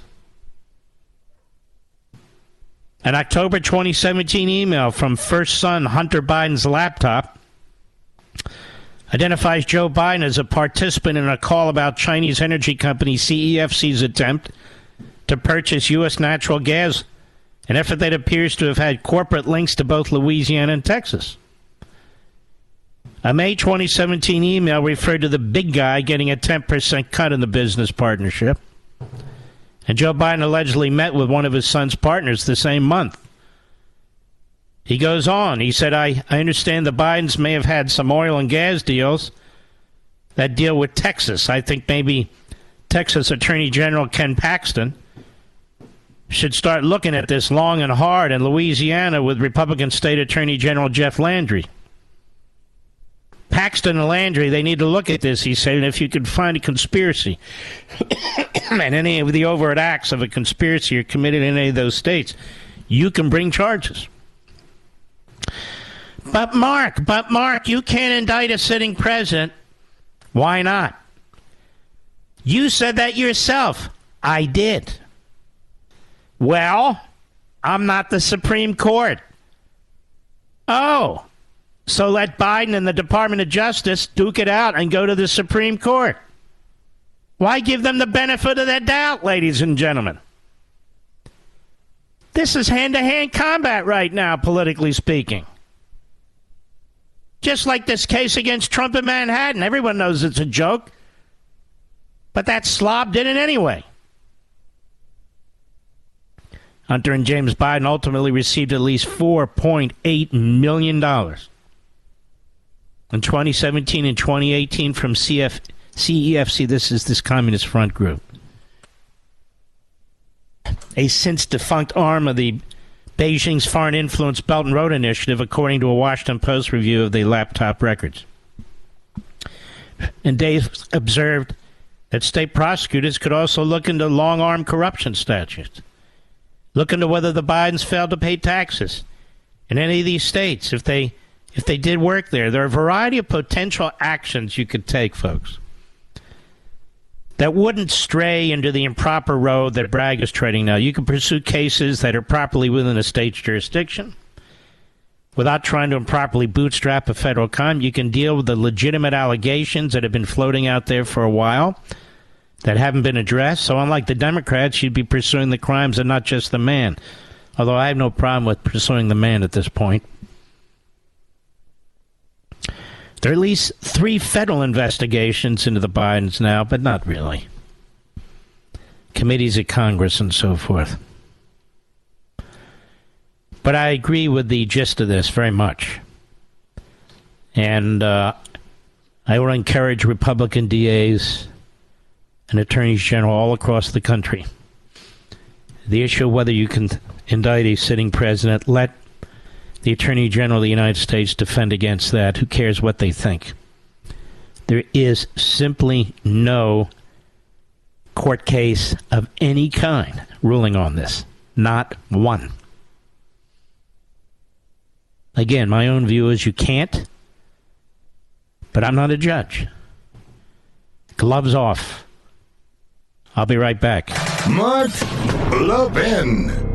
An October 2017 email from first son Hunter Biden's laptop identifies Joe Biden as a participant in a call about Chinese energy company CEFC's attempt to purchase U.S. natural gas, an effort that appears to have had corporate links to both Louisiana and Texas. A May 2017 email referred to the big guy getting a 10% cut in the business partnership. And Joe Biden allegedly met with one of his son's partners the same month. He goes on. He said, I understand the Bidens may have had some oil and gas deals that deal with Texas. I think maybe Texas Attorney General Ken Paxton should start looking at this long and hard in Louisiana with Republican State Attorney General Jeff Landry. Paxton and Landry, they need to look at this, he said, and if you could find a conspiracy and any of the overt acts of a conspiracy are committed in any of those states, you can bring charges. But Mark, you can't indict a sitting president. Why not? You said that yourself. I did. Well, I'm not the Supreme Court. Oh. So let Biden and the Department of Justice duke it out and go to the Supreme Court. Why give them the benefit of the doubt, ladies and gentlemen? This is hand-to-hand combat right now, politically speaking. Just like this case against Trump in Manhattan. Everyone knows it's a joke. But that slob did it anyway. Hunter and James Biden ultimately received at least $4.8 million. In 2017 and 2018 from CEFC, this is this Communist Front group, a since-defunct arm of the Beijing's Foreign Influence Belt and Road Initiative, according to a Washington Post review of the laptop records. And Dave observed that state prosecutors could also look into long-arm corruption statutes, look into whether the Bidens failed to pay taxes in any of these states. If they did work there are a variety of potential actions you could take, folks, that wouldn't stray into the improper road that Bragg is treading now. You can pursue cases that are properly within a state's jurisdiction without trying to improperly bootstrap a federal crime. You can deal with the legitimate allegations that have been floating out there for a while that haven't been addressed. So unlike the Democrats, you'd be pursuing the crimes and not just the man. Although I have no problem with pursuing the man at this point. There are at least 3 federal investigations into the Bidens now, but not really. Committees at Congress and so forth. But I agree with the gist of this very much. And I will encourage Republican DAs and attorneys general all across the country. The issue of whether you can indict a sitting president, let the Attorney General of the United States defend against that. Who cares what they think? There is simply no court case of any kind ruling on this. Not one. Again, my own view is you can't, but I'm not a judge. Gloves off. I'll be right back. Mark Levin.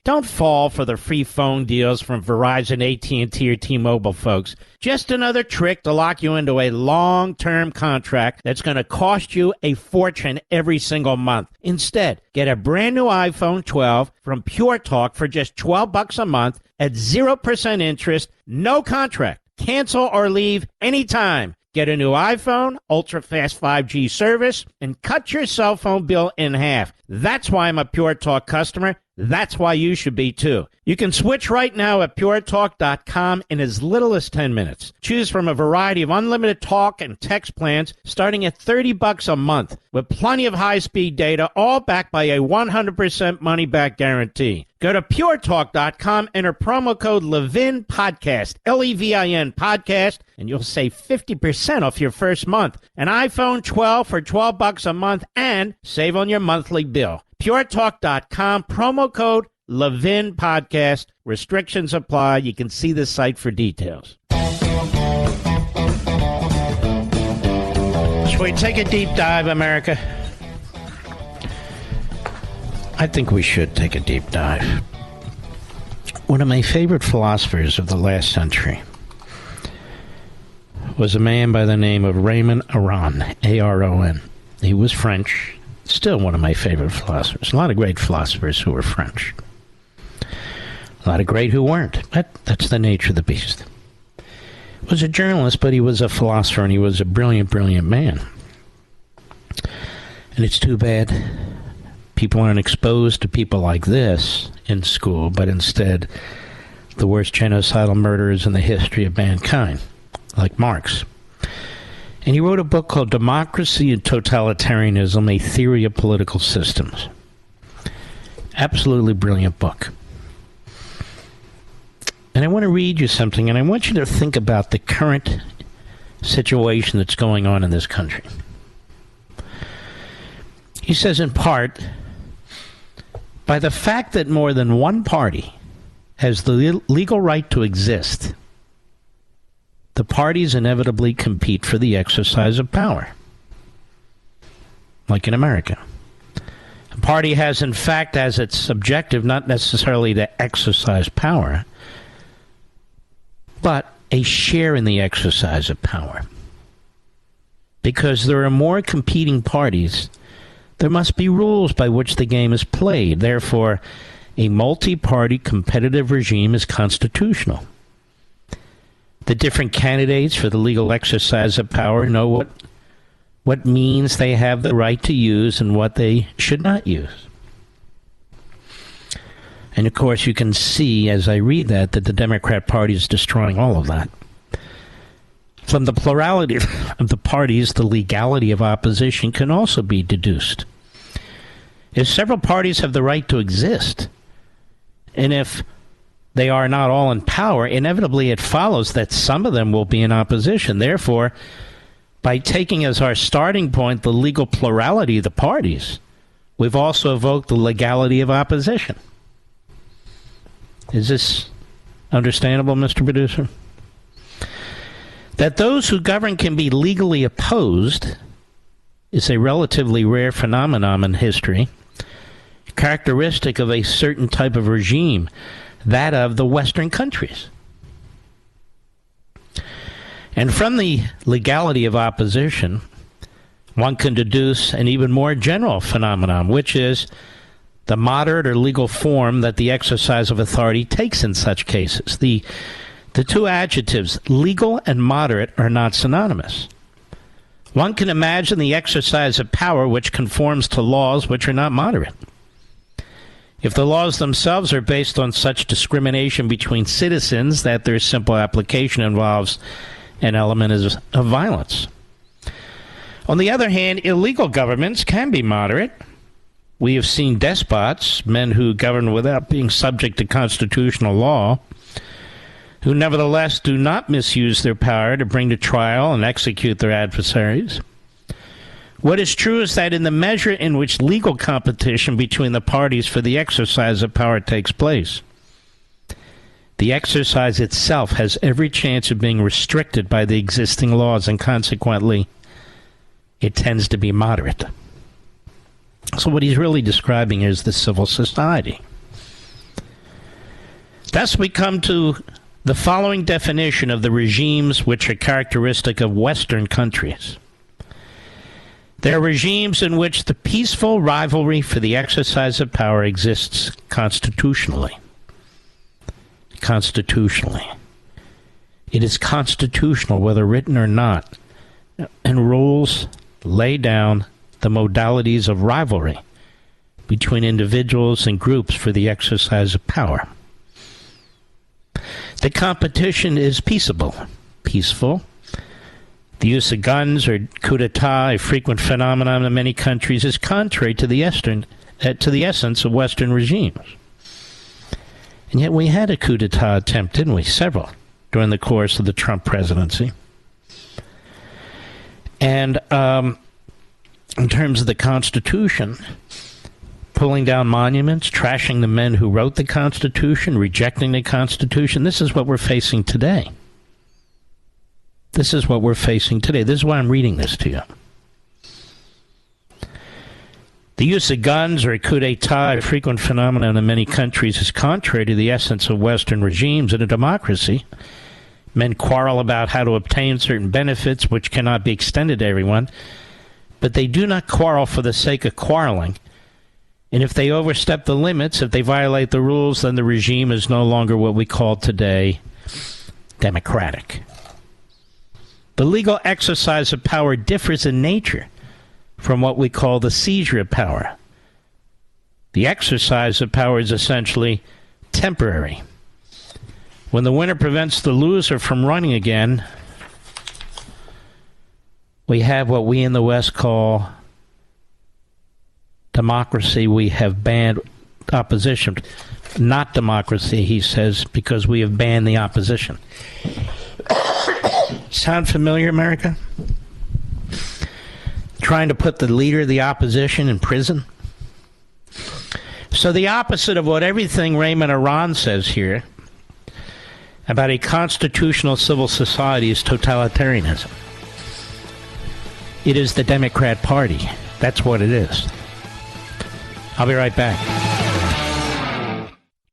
Don't fall for the free phone deals from Verizon, AT&T, or T-Mobile, folks. Just another trick to lock you into a long-term contract that's going to cost you a fortune every single month. Instead, get a brand new iPhone 12 from Pure Talk for just $12 a month at 0% interest, no contract. Cancel or leave anytime. Get a new iPhone, ultra-fast 5G service, and cut your cell phone bill in half. That's why I'm a Pure Talk customer. That's why you should be, too. You can switch right now at puretalk.com in as little as 10 minutes. Choose from a variety of unlimited talk and text plans starting at $30 a month with plenty of high-speed data, all backed by a 100% money-back guarantee. Go to puretalk.com, enter promo code Levin Podcast, Levin Podcast, and you'll save 50% off your first month. An iPhone 12 for $12 a month and save on your monthly bill. PureTalk.com, promo code Levin Podcast. Restrictions apply. You can see the site for details. Should we take a deep dive, America? I think we should take a deep dive. One of my favorite philosophers of the last century was a man by the name of Raymond Aron, A-R-O-N. He was French. Still one of my favorite philosophers. A lot of great philosophers who were French. A lot of great who weren't. But that's the nature of the beast. He was a journalist, but he was a philosopher, and he was a brilliant, brilliant man. And it's too bad people aren't exposed to people like this in school, but instead the worst genocidal murderers in the history of mankind, like Marx. And he wrote a book called Democracy and Totalitarianism, A Theory of Political Systems. Absolutely brilliant book. And I want to read you something, and I want you to think about the current situation that's going on in this country. He says, in part, by the fact that more than one party has the legal right to exist, the parties inevitably compete for the exercise of power. Like in America. A party has, in fact, as its objective, not necessarily to exercise power, but a share in the exercise of power. Because there are more competing parties, there must be rules by which the game is played. Therefore, a multi-party competitive regime is constitutional. The different candidates for the legal exercise of power know what means they have the right to use and what they should not use. And, of course, you can see as I read that the Democrat Party is destroying all of that. From the plurality of the parties, the legality of opposition can also be deduced. If several parties have the right to exist, and if they are not all in power, inevitably it follows that some of them will be in opposition. Therefore, by taking as our starting point the legal plurality of the parties, we've also evoked the legality of opposition. Is this understandable, Mr. Producer? That those who govern can be legally opposed is a relatively rare phenomenon in history, characteristic of a certain type of regime, that of the Western countries. And from the legality of opposition, one can deduce an even more general phenomenon, which is the moderate or legal form that the exercise of authority takes in such cases. The two adjectives, legal and moderate, are not synonymous. One can imagine the exercise of power which conforms to laws which are not moderate. If the laws themselves are based on such discrimination between citizens that their simple application involves an element of violence. On the other hand, illegal governments can be moderate. We have seen despots, men who govern without being subject to constitutional law, who nevertheless do not misuse their power to bring to trial and execute their adversaries. What is true is that in the measure in which legal competition between the parties for the exercise of power takes place, the exercise itself has every chance of being restricted by the existing laws, and consequently, it tends to be moderate. So what he's really describing is the civil society. Thus we come to the following definition of the regimes which are characteristic of Western countries. There are regimes in which the peaceful rivalry for the exercise of power exists constitutionally. Constitutionally. It is constitutional, whether written or not, and rules lay down the modalities of rivalry between individuals and groups for the exercise of power. The competition is peaceable. Peaceful. The use of guns or coup d'etat, a frequent phenomenon in many countries, is contrary to the essence of Western regimes. And yet we had a coup d'etat attempt, didn't we? Several, during the course of the Trump presidency. And in terms of the Constitution, pulling down monuments, trashing the men who wrote the Constitution, rejecting the Constitution, this is what we're facing today. This is what we're facing today. This is why I'm reading this to you. The use of guns or a coup d'etat, a frequent phenomenon in many countries, is contrary to the essence of Western regimes. In a democracy, men quarrel about how to obtain certain benefits which cannot be extended to everyone, but they do not quarrel for the sake of quarreling. And if they overstep the limits, if they violate the rules, then the regime is no longer what we call today democratic. The legal exercise of power differs in nature from what we call the seizure of power. The exercise of power is essentially temporary. When the winner prevents the loser from running again, we have what we in the West call democracy. We have banned opposition. Not democracy, he says, because we have banned the opposition. Sound familiar, America? Trying to put the leader of the opposition in prison? So the opposite of what everything Raymond Aron says here about a constitutional civil society is totalitarianism. It is the Democrat Party. That's what it is. I'll be right back.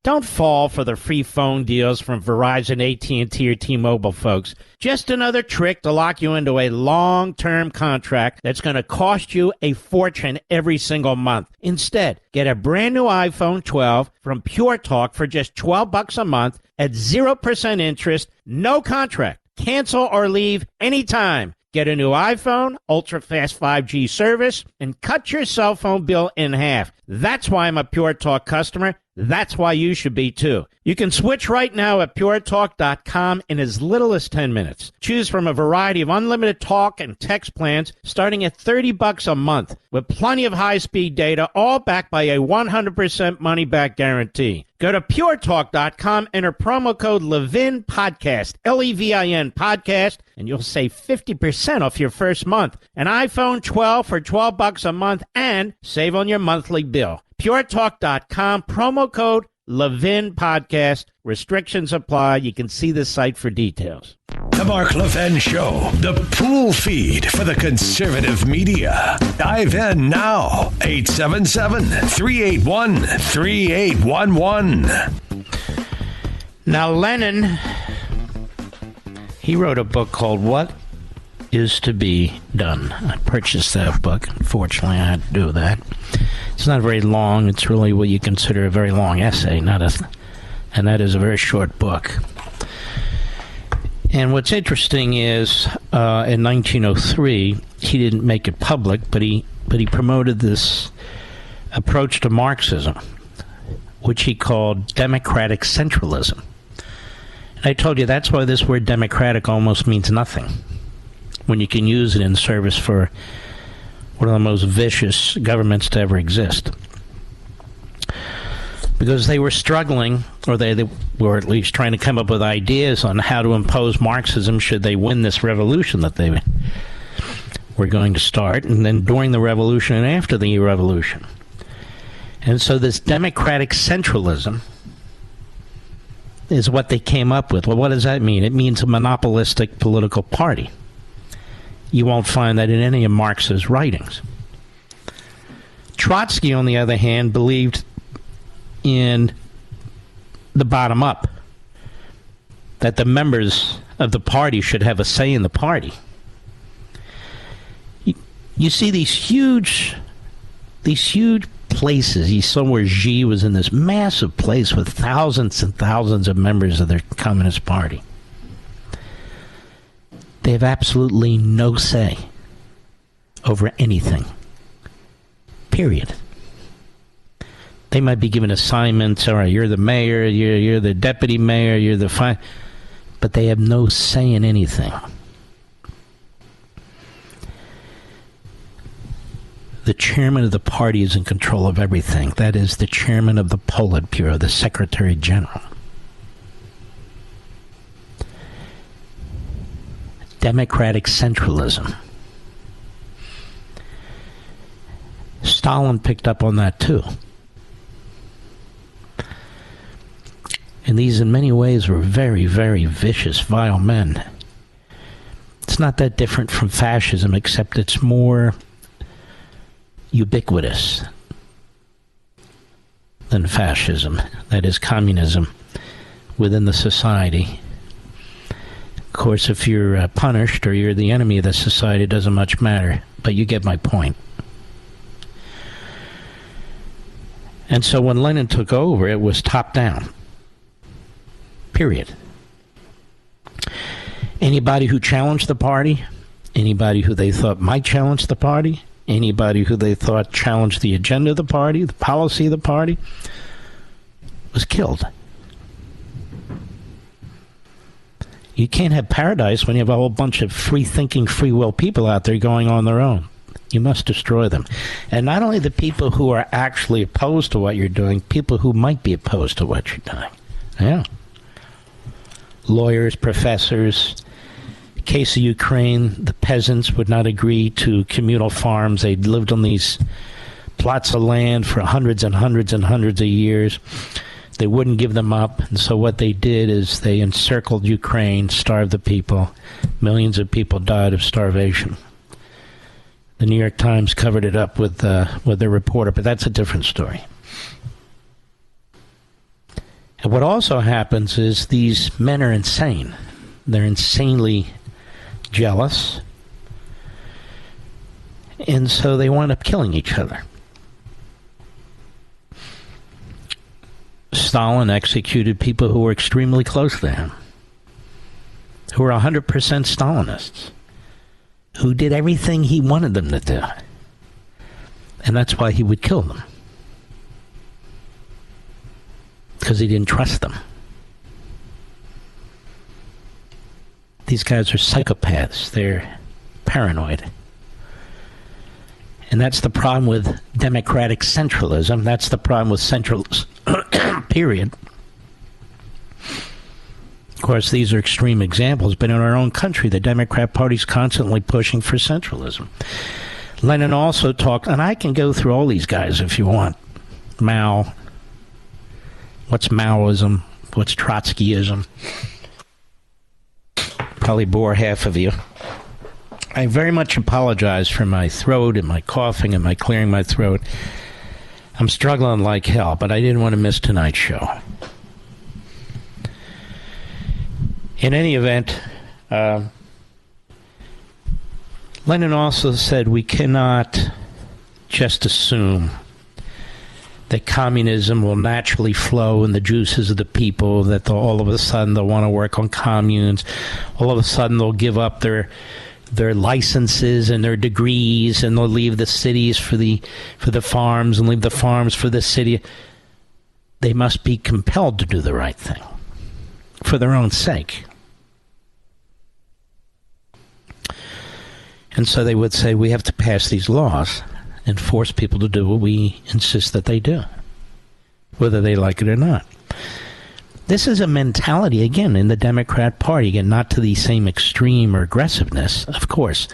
Don't fall for the free phone deals from Verizon, AT&T, or T-Mobile, folks. Just another trick to lock you into a long-term contract that's going to cost you a fortune every single month. Instead, get a brand new iPhone 12 from Pure Talk for just $12 a month at 0% interest, no contract. Cancel or leave anytime. Get a new iPhone, ultra-fast 5G service, and cut your cell phone bill in half. That's why I'm a Pure Talk customer. That's why you should be, too. You can switch right now at puretalk.com in as little as 10 minutes. Choose from a variety of unlimited talk and text plans starting at $30 a month with plenty of high-speed data, all backed by a 100% money-back guarantee. Go to puretalk.com, enter promo code Levin Podcast, Levin Podcast, and you'll save 50% off your first month. An iPhone 12 for $12 a month and save on your monthly bill. puretalk.com, promo code Levin Podcast. Restrictions apply. You can see the site for details. The Mark Levin Show, the pool feed for the conservative media. Dive in now. 877-381-3811. Now, Lenin, he wrote a book called What Is to Be Done. I purchased that book. Unfortunately, I had to do that. It's not very long. It's really what you consider a very long essay, and that is a very short book. And what's interesting is, in 1903, he didn't make it public, but he promoted this approach to Marxism, which he called democratic centralism. And I told you that's why this word democratic almost means nothing, when you can use it in service for one of the most vicious governments to ever exist. Because they were struggling, or they were at least trying to come up with ideas on how to impose Marxism should they win this revolution that they were going to start, and then during the revolution and after the revolution. And so this democratic centralism is what they came up with. Well, what does that mean? It means a monopolistic political party. You won't find that in any of Marx's writings. Trotsky, on the other hand, believed in the bottom up, that the members of the party should have a say in the party. You see these huge places. You saw where Xi was in this massive place with thousands and thousands of members of the Communist Party. They have absolutely no say over anything. Period. They might be given assignments. All right, you're the mayor, you're the deputy mayor, you're the but they have no say in anything. The chairman of the party is in control of everything. That is the chairman of the Politburo, the Secretary General. Democratic centralism. Stalin picked up on that too. And these, in many ways, were very, very vicious, vile men. It's not that different from fascism, except it's more ubiquitous than fascism. That is, communism within the society. Of course, if you're punished or you're the enemy of the society, it doesn't much matter. But you get my point. And so when Lenin took over, it was top down. Period. Anybody who challenged the party, anybody who they thought might challenge the party, anybody who they thought challenged the agenda of the party, the policy of the party, was killed. You can't have paradise when you have a whole bunch of free-thinking, free-will people out there going on their own. You must destroy them. And not only the people who are actually opposed to what you're doing, people who might be opposed to what you're doing. Yeah. Lawyers, professors. Case of Ukraine, the peasants would not agree to communal farms. They'd lived on these plots of land for hundreds and hundreds and hundreds of years. They wouldn't give them up, and so what they did is they encircled Ukraine, starved the people. Millions of people died of starvation. The New York Times covered it up with their reporter, but that's a different story. And what also happens is these men are insane. They're insanely jealous, and so they wind up killing each other. Stalin executed people who were extremely close to him, who were 100% Stalinists, who did everything he wanted them to do. And that's why he would kill them, because he didn't trust them. These guys are psychopaths. They're paranoid. And that's the problem with democratic centralism. That's the problem with centralism, period. Of course, these are extreme examples, but in our own country, the Democrat Party's constantly pushing for centralism. Lenin also talked, and I can go through all these guys if you want. Mao. What's Maoism? What's Trotskyism? Probably bore half of you. I very much apologize for my throat and my coughing and my clearing my throat. I'm struggling like hell, but I didn't want to miss tonight's show. In any event, Lenin also said we cannot just assume that communism will naturally flow in the juices of the people, that all of a sudden they'll want to work on communes, all of a sudden they'll give up their licenses and their degrees, and they'll leave the cities for the farms and leave the farms for the city. They must be compelled to do the right thing for their own sake. And so they would say, we have to pass these laws and force people to do what we insist that they do, whether they like it or not. This is a mentality, again, in the Democrat Party. Again, not to the same extreme or aggressiveness, of course,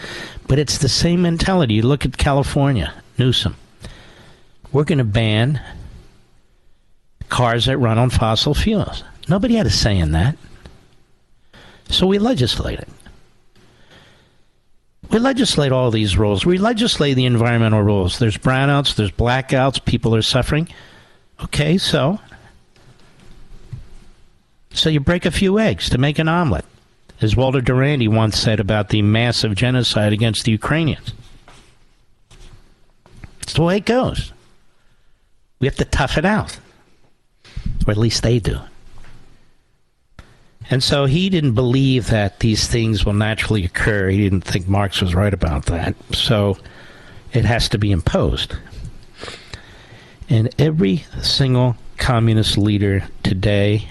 but it's the same mentality. You look at California, Newsom. We're going to ban cars that run on fossil fuels. Nobody had a say in that. So we legislate it. We legislate all these rules. We legislate the environmental rules. There's brownouts, there's blackouts, people are suffering. Okay, so you break a few eggs to make an omelet, as Walter Durandi once said about the massive genocide against the Ukrainians. It's the way it goes. We have to tough it out, or at least they do. And so he didn't believe that these things will naturally occur. He didn't think Marx was right about that. So it has to be imposed. And every single communist leader today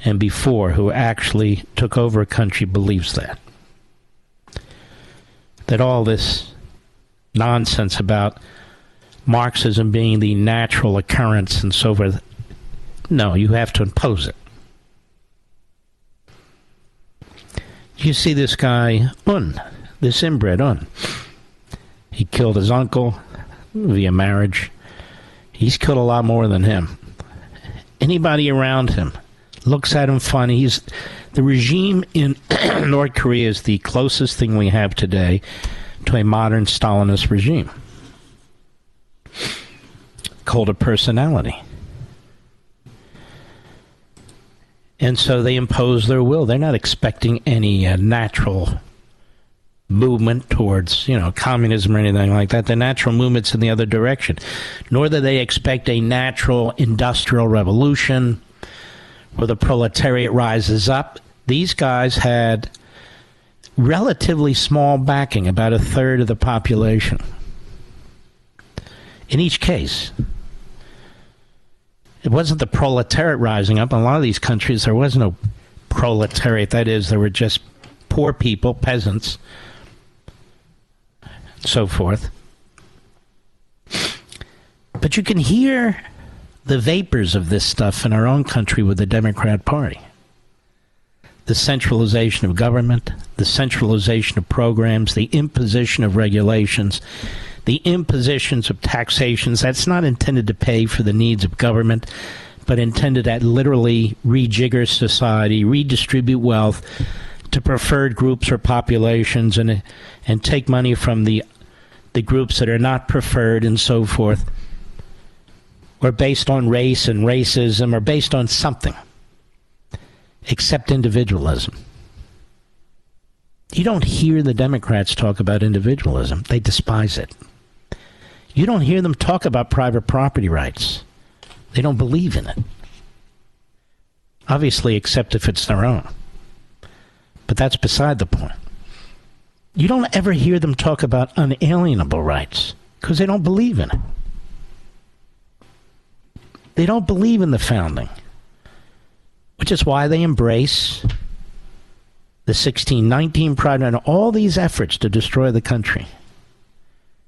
and before who actually took over a country believes that. That all this nonsense about Marxism being the natural occurrence and so forth, no, you have to impose it. You see this guy, this inbred, he killed his uncle via marriage. He's killed a lot more than him. Anybody around him looks at him funny. The regime in North Korea is the closest thing we have today to a modern Stalinist regime. Cult of personality. And so they impose their will. They're not expecting any natural movement towards, communism or anything like that. The natural movement's in the other direction. Nor do they expect a natural industrial revolution where the proletariat rises up. These guys had relatively small backing, about a third of the population. In each case. It wasn't the proletariat rising up. In a lot of these countries, there was no proletariat. That is, there were just poor people, peasants, so forth. But you can hear the vapors of this stuff in our own country with the Democrat Party. The centralization of government, the centralization of programs, the imposition of regulations, the impositions of taxations that's not intended to pay for the needs of government, but intended to literally rejigger society, redistribute wealth to preferred groups or populations, and take money from the groups that are not preferred and so forth, or based on race and racism, or based on something except individualism. You don't hear the Democrats talk about individualism. They despise it. You don't hear them talk about private property rights. They don't believe in it. Obviously, except if it's their own. But that's beside the point. You don't ever hear them talk about unalienable rights because they don't believe in it. They don't believe in the founding, which is why they embrace the 1619 Project and all these efforts to destroy the country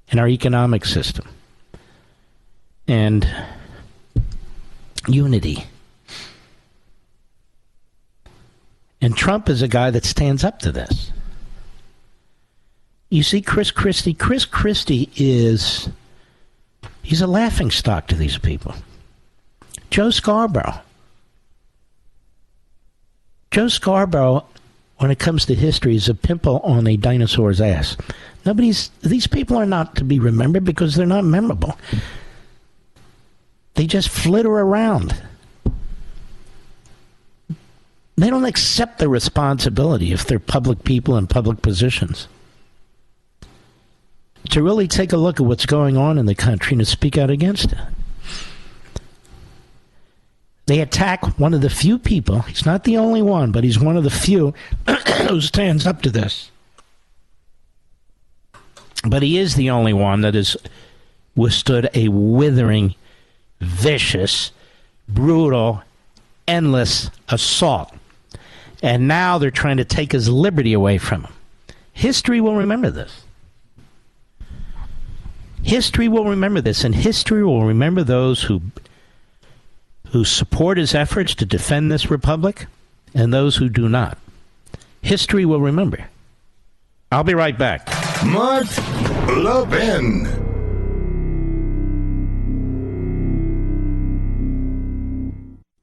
and our economic system and unity. And Trump is a guy that stands up to this. You see Chris Christie. Chris Christie he's a laughingstock to these people. Joe Scarborough, when it comes to history, is a pimple on a dinosaur's ass. These people are not to be remembered because they're not memorable. They just flitter around. They don't accept the responsibility if they're public people in public positions to really take a look at what's going on in the country and to speak out against it. They attack one of the few people. He's not the only one, but he's one of the few who stands up to this. But he is the only one that has withstood a withering, vicious, brutal, endless assault. And now they're trying to take his liberty away from him. History will remember this. History will remember this, and history will remember those who support his efforts to defend this republic and those who do not. History will remember. I'll be right back. Mark Levin.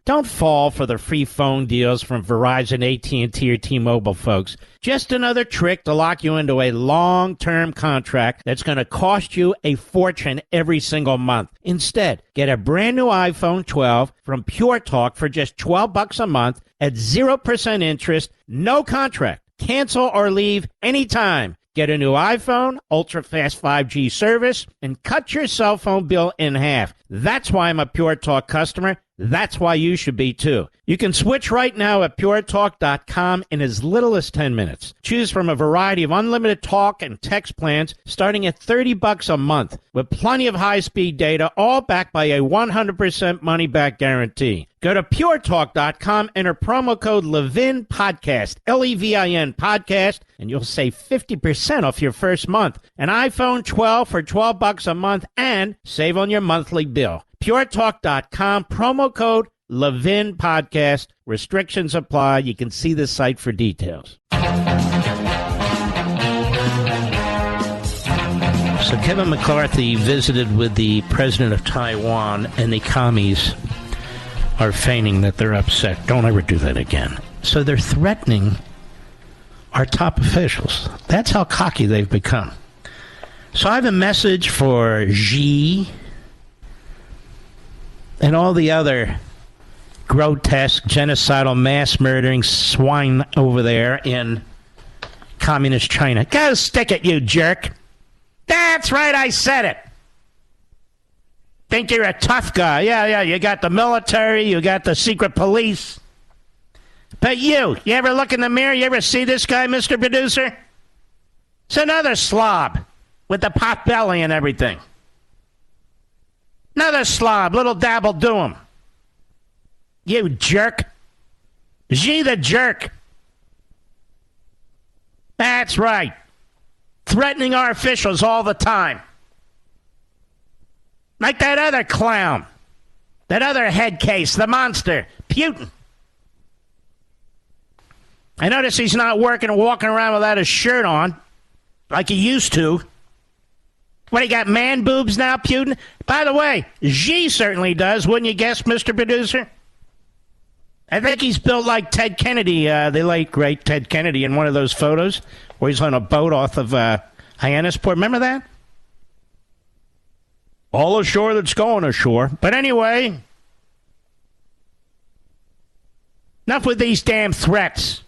Don't fall for the free phone deals from Verizon, AT&T, or T-Mobile, folks. Just another trick to lock you into a long-term contract that's going to cost you a fortune every single month. Instead, get a brand new iPhone 12 from Pure Talk for just $12 a month at 0% interest, no contract. Cancel or leave anytime. Get a new iPhone, ultra-fast 5G service, and cut your cell phone bill in half. That's why I'm a Pure Talk customer. That's why you should be, too. You can switch right now at puretalk.com in as little as 10 minutes. Choose from a variety of unlimited talk and text plans starting at $30 a month with plenty of high-speed data, all backed by a 100% money-back guarantee. Go to puretalk.com, enter promo code Levin Podcast, Levin Podcast, and you'll save 50% off your first month. An iPhone 12 for $12 a month and save on your monthly bill. puretalk.com, promo code Levin Podcast. Restrictions apply. You can see the site for details. So Kevin McCarthy visited with the president of Taiwan, and the commies are feigning that they're upset. Don't ever do that again. So they're threatening our top officials. That's how cocky they've become. So I have a message for Xi and all the other grotesque, genocidal, mass-murdering swine over there in communist China. Go stick it, you jerk. That's right, I said it. Think you're a tough guy. Yeah, you got the military, you got the secret police. But you ever look in the mirror? You ever see this guy, Mr. Producer? It's another slob with the pot belly and everything. Another slob, little dabble do him. You jerk. Xi the jerk. That's right. Threatening our officials all the time. Like that other clown. That other head case, the monster, Putin. I notice he's not walking around without his shirt on, like he used to. What, he got man boobs now, Putin? By the way, Xi certainly does, wouldn't you guess, Mr. Producer? I think he's built like Ted Kennedy, the late, great Ted Kennedy, in one of those photos where he's on a boat off of Hyannisport. Remember that? All ashore that's going ashore. But anyway, enough with these damn threats.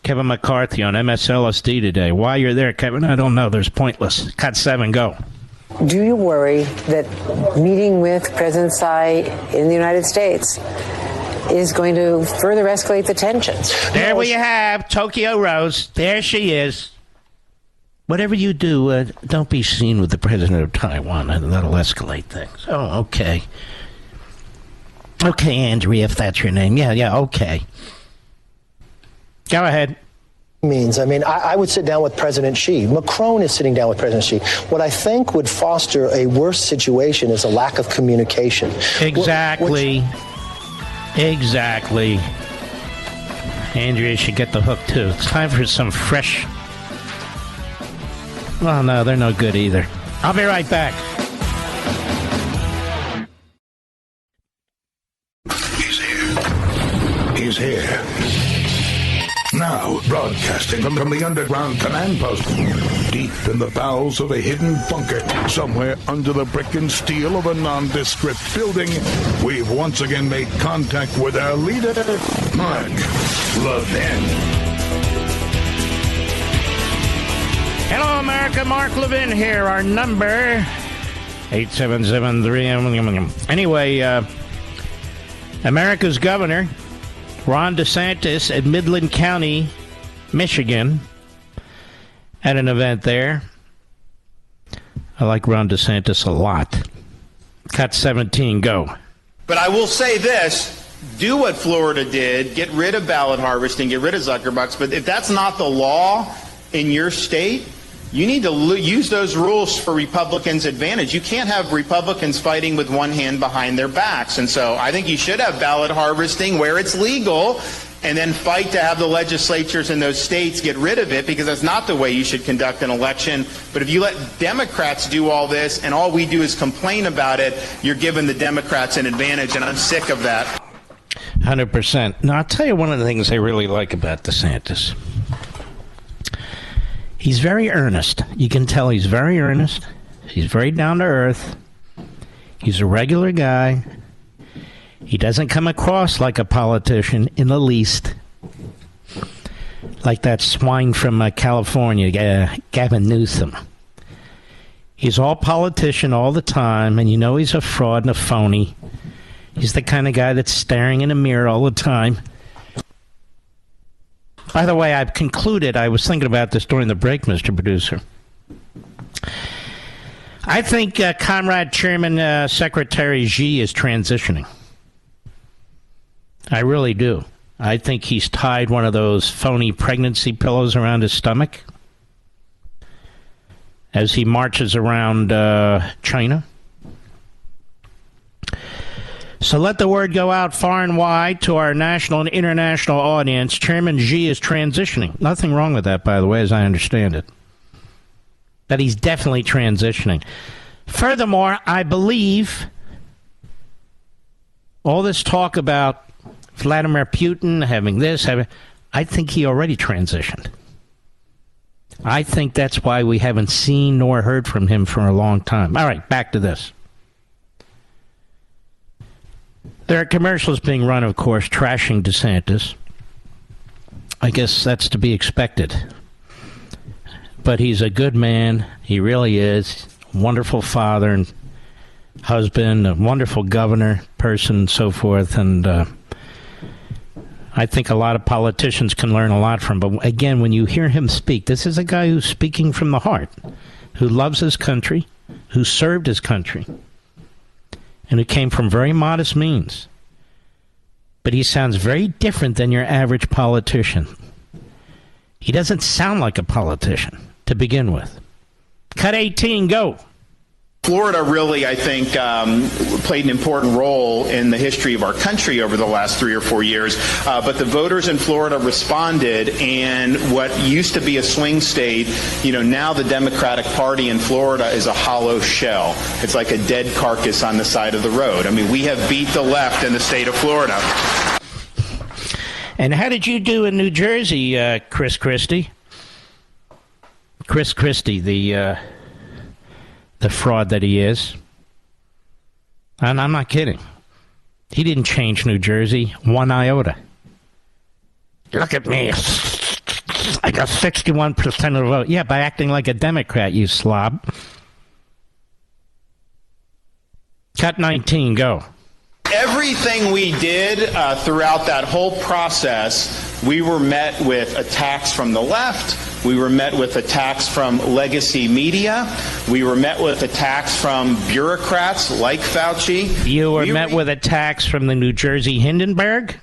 Kevin McCarthy on MSLSD today. Why you're there, Kevin, I don't know. There's pointless. Cut 7, go. Do you worry that meeting with President Tsai in the United States is going to further escalate the tensions? There we have Tokyo Rose. There she is. Whatever you do, don't be seen with the president of Taiwan. That'll escalate things. Oh, okay. Okay, Andrea, if that's your name. Yeah, okay. Go ahead. I would sit down with President Xi. Macron is sitting down with President Xi. What I think would foster a worse situation is a lack of communication. Exactly. Exactly. Andrea should get the hook, too. It's time for some fresh... Well, no, they're no good either. I'll be right back. He's here. Now, broadcasting from the underground command post, deep in the bowels of a hidden bunker, somewhere under the brick and steel of a nondescript building, we've once again made contact with our leader, Mark Levin. Hello, America. Mark Levin here. Our number, 877-3... Anyway, America's governor, Ron DeSantis, at Midland County, Michigan, at an event there. I like Ron DeSantis a lot. Cut 17, go. But I will say this. Do what Florida did, get rid of ballot harvesting, get rid of Zuckerbucks, but if that's not the law in your state, you need to use those rules for Republicans' advantage. You can't have Republicans fighting with one hand behind their backs. And so I think you should have ballot harvesting where it's legal and then fight to have the legislatures in those states get rid of it, because that's not the way you should conduct an election. But if you let Democrats do all this and all we do is complain about it, you're giving the Democrats an advantage, and I'm sick of that. 100%. Now, I'll tell you one of the things I really like about DeSantis. He's very earnest. You can tell he's very earnest. He's very down to earth. He's a regular guy. He doesn't come across like a politician in the least. Like that swine from California, Gavin Newsom. He's all politician all the time, and you know he's a fraud and a phony. He's the kind of guy that's staring in a mirror all the time. By the way, I've concluded, I was thinking about this during the break, Mr. Producer. I think Comrade Chairman Secretary Xi is transitioning. I really do. I think he's tied one of those phony pregnancy pillows around his stomach as he marches around China. So let the word go out far and wide to our national and international audience. Chairman Xi is transitioning. Nothing wrong with that, by the way, as I understand it. That he's definitely transitioning. Furthermore, I believe all this talk about Vladimir Putin having this, I think he already transitioned. I think that's why we haven't seen nor heard from him for a long time. All right, back to this. There are commercials being run, of course, trashing DeSantis. I guess that's to be expected. But he's a good man. He really is. Wonderful father and husband, a wonderful governor, person, and so forth. And I think a lot of politicians can learn a lot from him. But again, when you hear him speak, this is a guy who's speaking from the heart, who loves his country, who served his country, and who came from very modest means. But he sounds very different than your average politician. He doesn't sound like a politician to begin with. Cut 18, go. Florida really, I think, played an important role in the history of our country over the last 3 or 4 years. But the voters in Florida responded, and what used to be a swing state, now the Democratic Party in Florida is a hollow shell. It's like a dead carcass on the side of the road. I mean, we have beat the left in the state of Florida. And how did you do in New Jersey, Chris Christie? Chris Christie, the fraud that he is. And I'm not kidding. He didn't change New Jersey one iota. Look at me. I got 61% of the vote. Yeah, by acting like a Democrat, you slob. Cut 19, go. Everything we did throughout that whole process, we were met with attacks from the left. We were met with attacks from legacy media. We were met with attacks from bureaucrats like Fauci. You were met with attacks from the New Jersey Hindenburg?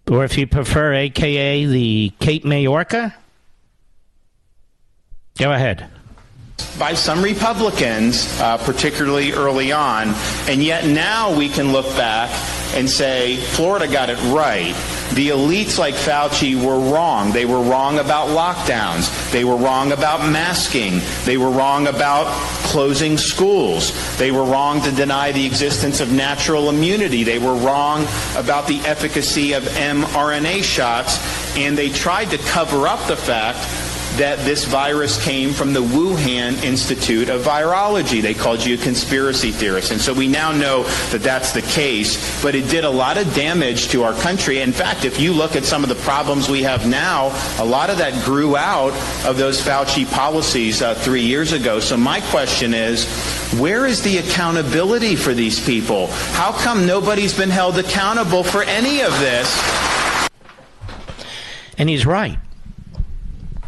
Or if you prefer, a.k.a. the Cape Majorca? Go ahead. By some Republicans, particularly early on, and yet now we can look back and say Florida got it right. The elites like Fauci were wrong. They were wrong about lockdowns. They were wrong about masking. They were wrong about closing schools. They were wrong to deny the existence of natural immunity. They were wrong about the efficacy of mRNA shots, and they tried to cover up the fact that this virus came from the Wuhan Institute of Virology. They called you a conspiracy theorist. And so we now know that that's the case, but it did a lot of damage to our country. In fact, if you look at some of the problems we have now, a lot of that grew out of those Fauci policies 3 years ago. So my question is, where is the accountability for these people? How come nobody's been held accountable for any of this? And he's right.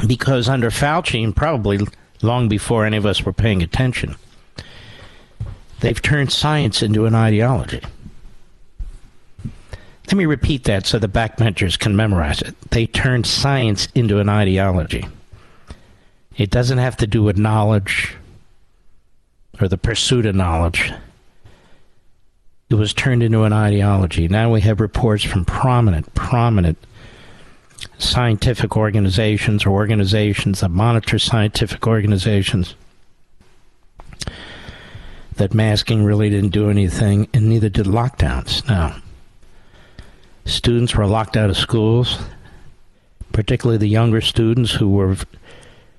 Because under Fauci, and probably long before any of us were paying attention, they've turned science into an ideology. Let me repeat that so the backbenchers can memorize it. They turned science into an ideology. It doesn't have to do with knowledge or the pursuit of knowledge. It was turned into an ideology. Now we have reports from prominent scientific organizations or organizations that monitor scientific organizations that masking really didn't do anything, and neither did lockdowns. Now, students were locked out of schools, particularly the younger students who were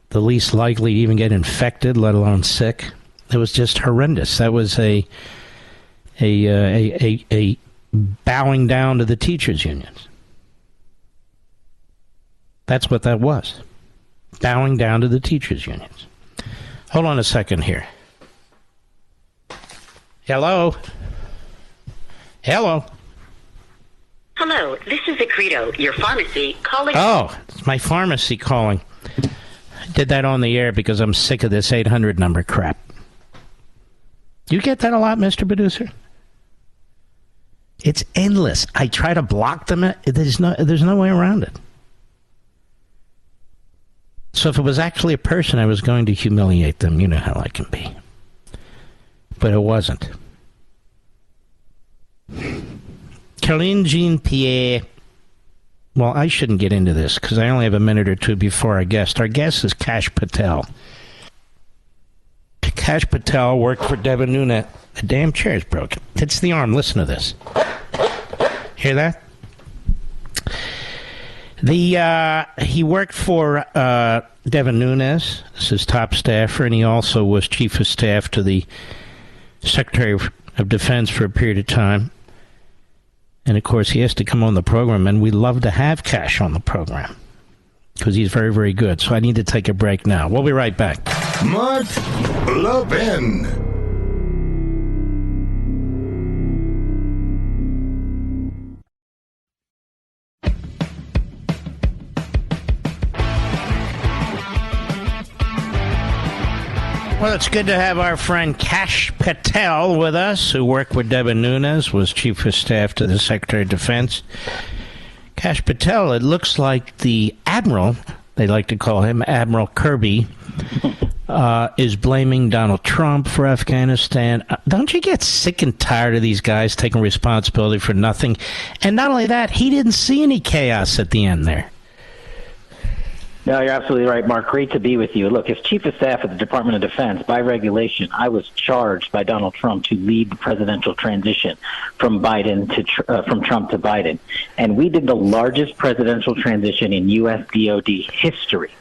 the least likely to even get infected, let alone sick. It was just horrendous. That was a bowing down to the teachers' unions. That's what that was. Bowing down to the teachers' unions. Hold on a second here. Hello? Hello? Hello, this is Acredo, your pharmacy calling. Oh, it's my pharmacy calling. I did that on the air because I'm sick of this 800 number crap. You get that a lot, Mr. Producer? It's endless. I try to block them. There's no way around it. So if it was actually a person, I was going to humiliate them. You know how I can be. But it wasn't. Caroline Jean-Pierre. Well, I shouldn't get into this because I only have a minute or two before our guest. Our guest is Kash Patel. Kash Patel worked for Devin Nunes. The damn chair is broken. It's the arm. Listen to this. Hear that? He worked for Devin Nunes as his top staffer, and he also was chief of staff to the Secretary of Defense for a period of time. And, of course, he has to come on the program, and we love to have Kash on the program because he's very, very good. So I need to take a break now. We'll be right back. Mark Levin. Well, it's good to have our friend Kash Patel with us, who worked with Devin Nunes, was Chief of Staff to the Secretary of Defense. Kash Patel, it looks like the Admiral, they like to call him Admiral Kirby, is blaming Donald Trump for Afghanistan. Don't you get sick and tired of these guys taking responsibility for nothing? And not only that, he didn't see any chaos at the end there. No, you're absolutely right, Mark. Great to be with you. Look, as Chief of Staff at the Department of Defense, by regulation, I was charged by Donald Trump to lead the presidential transition from Trump to Biden. And we did the largest presidential transition in U.S. DOD history.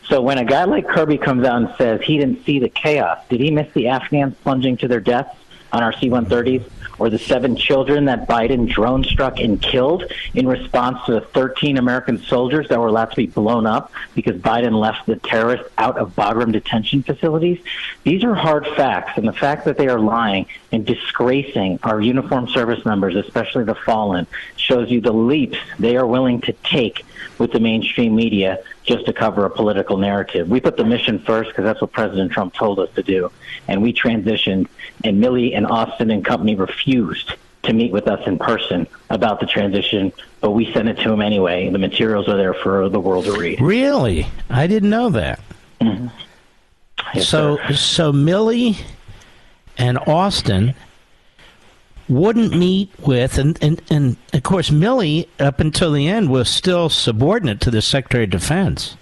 So when a guy like Kirby comes out and says he didn't see the chaos, did he miss the Afghans plunging to their deaths on our C-130s? Or the 7 children that Biden drone struck and killed in response to the 13 American soldiers that were allowed to be blown up because Biden left the terrorists out of Bagram detention facilities? These are hard facts, and the fact that they are lying and disgracing our uniformed service members, especially the fallen, shows you the leaps they are willing to take with the mainstream media just to cover a political narrative. We put the mission first because that's what President Trump told us to do, and we transitioned, and Milley and Austin and company refused to meet with us in person about the transition, but we sent it to him anyway. The materials are there for the world to read. Really? I didn't know that. Mm-hmm. Yes, so Milley and Austin wouldn't meet with, and of course Milley, up until the end, was still subordinate to the Secretary of Defense.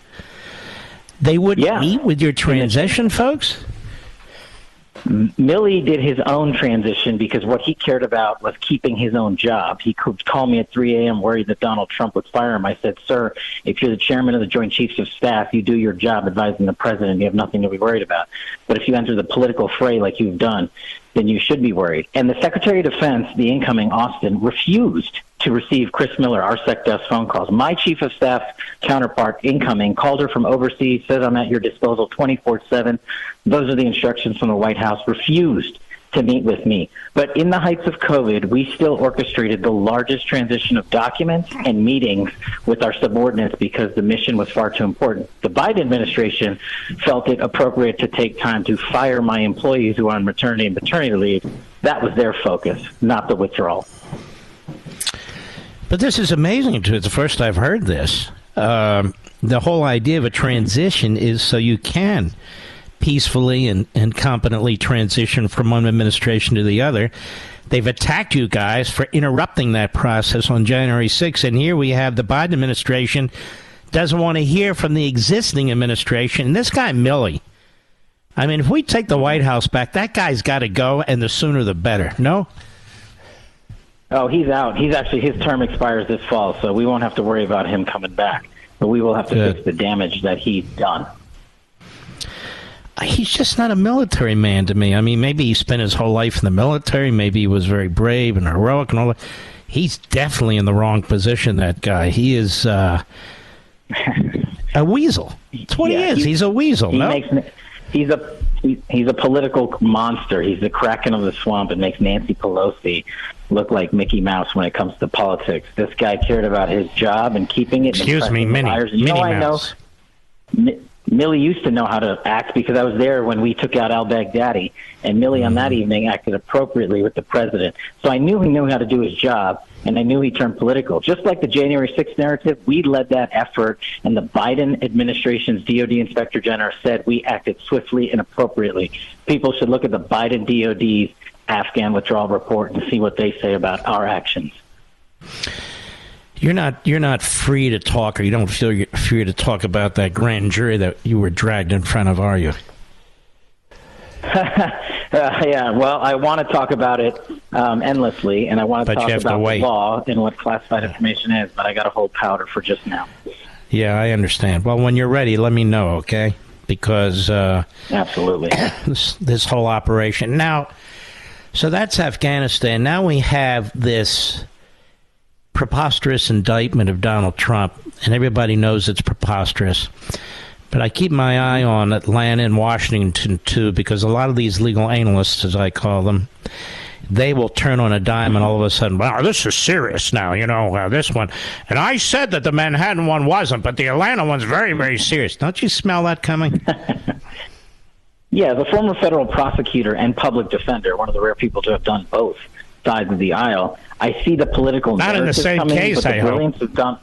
They wouldn't meet with your transition folks? Milley did his own transition because what he cared about was keeping his own job. He could call me at 3 a.m. worried that Donald Trump would fire him. I said, sir, if you're the chairman of the Joint Chiefs of Staff, you do your job advising the president. You have nothing to be worried about. But if you enter the political fray like you've done, then you should be worried. And the Secretary of Defense, the incoming Austin, refused to receive Chris Miller, our SecDef's phone calls. My chief of staff counterpart, incoming, called her from overseas, said I'm at your disposal 24/7. Those are the instructions from the White House. Refused to meet with me. But in the heights of COVID, we still orchestrated the largest transition of documents and meetings with our subordinates because the mission was far too important. The Biden administration felt it appropriate to take time to fire my employees who are on maternity and paternity leave. That was their focus, not the withdrawal. But this is amazing. It's the first I've heard this. The whole idea of a transition is so you can peacefully and competently transition from one administration to the other. They've attacked you guys for interrupting that process on January 6th, and here we have the Biden administration doesn't want to hear from the existing administration. And this guy, Milley, I mean, if we take the White House back, that guy's got to go, and the sooner the better. No? Oh, he's out. His term expires this fall, so we won't have to worry about him coming back. But we will have to fix the damage that he's done. He's just not a military man to me. I mean, maybe he spent his whole life in the military. Maybe he was very brave and heroic and all that. He's definitely in the wrong position, that guy. He is a weasel. That's what he is. He's a weasel. He's a political monster. He's the Kraken of the swamp and makes Nancy Pelosi look like Mickey Mouse when it comes to politics. This guy cared about his job and keeping it. Excuse me, Minnie Mouse. Milley used to know how to act because I was there when we took out al-Baghdadi, and Milley on that evening acted appropriately with the president. So I knew he knew how to do his job, and I knew he turned political. Just like the January 6th narrative, we led that effort, and the Biden administration's DOD Inspector General said we acted swiftly and appropriately. People should look at the Biden DOD's Afghan withdrawal report and see what they say about our actions. You're not free to talk, or you don't feel you're free to talk about that grand jury that you were dragged in front of, are you? Yeah, well, I want to talk about it endlessly, and I want to talk about the law and what classified information is, but I got to hold powder for just now. Yeah, I understand. Well, when you're ready, let me know, okay? Because absolutely, this whole operation. Now, so that's Afghanistan. Now we have this preposterous indictment of Donald Trump, and everybody knows it's preposterous. But I keep my eye on Atlanta and Washington, too, because a lot of these legal analysts, as I call them, they will turn on a dime and all of a sudden, wow, this is serious now, this one. And I said that the Manhattan one wasn't, but the Atlanta one's very, very serious. Don't you smell that coming? Yeah, the former federal prosecutor and public defender, one of the rare people to have done both sides of the aisle. I see the political not in the same case, I hope.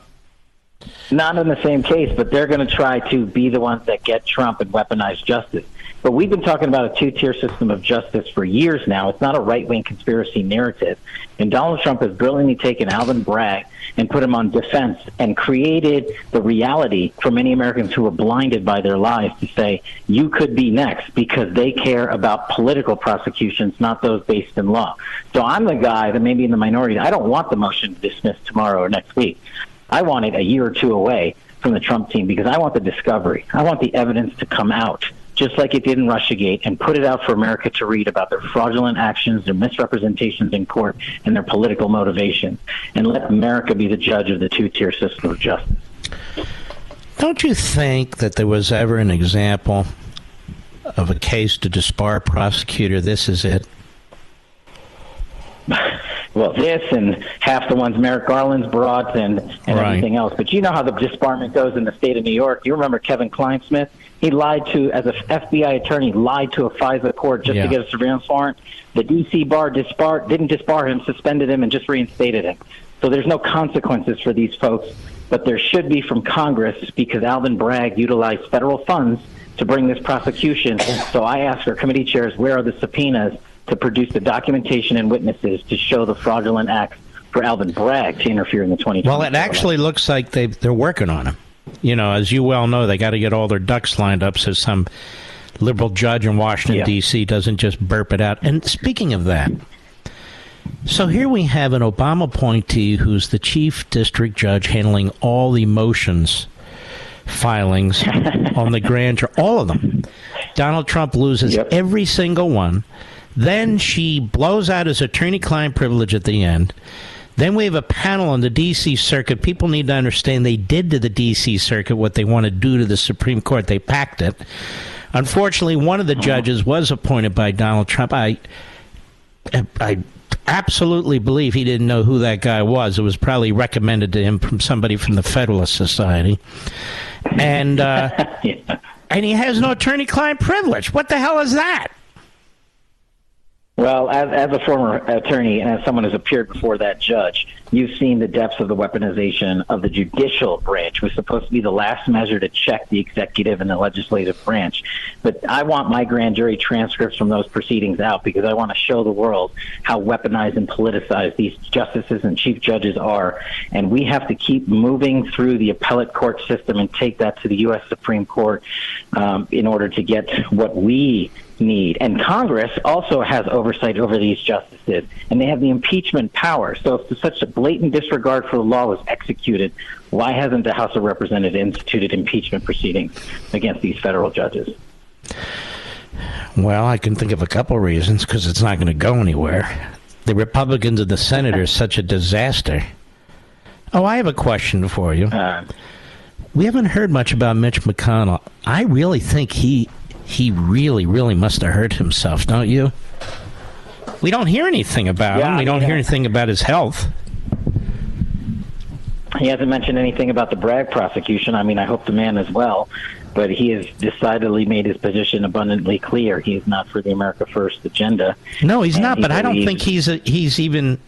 Not in the same case, but they're going to try to be the ones that get Trump and weaponize justice. But we've been talking about a two-tier system of justice for years now. It's not a right-wing conspiracy narrative. And Donald Trump has brilliantly taken Alvin Bragg and put him on defense and created the reality for many Americans who were blinded by their lies to say, you could be next, because they care about political prosecutions, not those based in law. So I'm the guy that may be in the minority. I don't want the motion to dismiss tomorrow or next week. I want it a year or two away from the Trump team because I want the discovery. I want the evidence to come out, just like it did in Russiagate, and put it out for America to read about their fraudulent actions, their misrepresentations in court, and their political motivation. And let America be the judge of the two-tier system of justice. Don't you think that there was ever an example of a case to disbar a prosecutor? This is it. Well, this and half the ones Merrick Garland's brought and right. Everything else. But you know how the disbarment goes in the state of New York. You remember Kevin Kleinsmith? He lied to, as an FBI attorney, lied to a FISA court just to get a surveillance warrant. The D.C. bar didn't disbar him, suspended him, and just reinstated him. So there's no consequences for these folks. But there should be from Congress, because Alvin Bragg utilized federal funds to bring this prosecution. So I asked our committee chairs, where are the subpoenas to produce the documentation and witnesses to show the fraudulent acts for Alvin Bragg to interfere in the 2020 Well, it actually looks like they're working on him. As you well know, they got to get all their ducks lined up so some liberal judge in Washington, D.C. doesn't just burp it out. And speaking of that, so here we have an Obama appointee who's the chief district judge handling all the motions filings on the grand jury, all of them. Donald Trump loses every single one. Then she blows out his attorney-client privilege at the end. Then we have a panel on the D.C. Circuit. People need to understand they did to the D.C. Circuit what they want to do to the Supreme Court. They packed it. Unfortunately, one of the judges was appointed by Donald Trump. I absolutely believe he didn't know who that guy was. It was probably recommended to him from somebody from the Federalist Society. And and he has no attorney-client privilege. What the hell is that? Well, as a former attorney and as someone who's appeared before that judge, you've seen the depths of the weaponization of the judicial branch, which was supposed to be the last measure to check the executive and the legislative branch. But I want my grand jury transcripts from those proceedings out because I want to show the world how weaponized and politicized these justices and chief judges are. And we have to keep moving through the appellate court system and take that to the U.S. Supreme Court in order to get what we need. And Congress also has oversight over these justices, and they have the impeachment power. So if such a blatant disregard for the law was executed, why hasn't the House of Representatives instituted impeachment proceedings against these federal judges? Well, I can think of a couple of reasons, because it's not going to go anywhere. The Republicans in the Senate are such a disaster. Oh, I have a question for you. We haven't heard much about Mitch McConnell. I really think he really, really must have hurt himself, don't you? We don't hear anything about him. We don't hear anything about his health. He hasn't mentioned anything about the Bragg prosecution. I mean, I hope the man is well, but he has decidedly made his position abundantly clear. He is not for the America First agenda. No, he's not, but I don't think he's even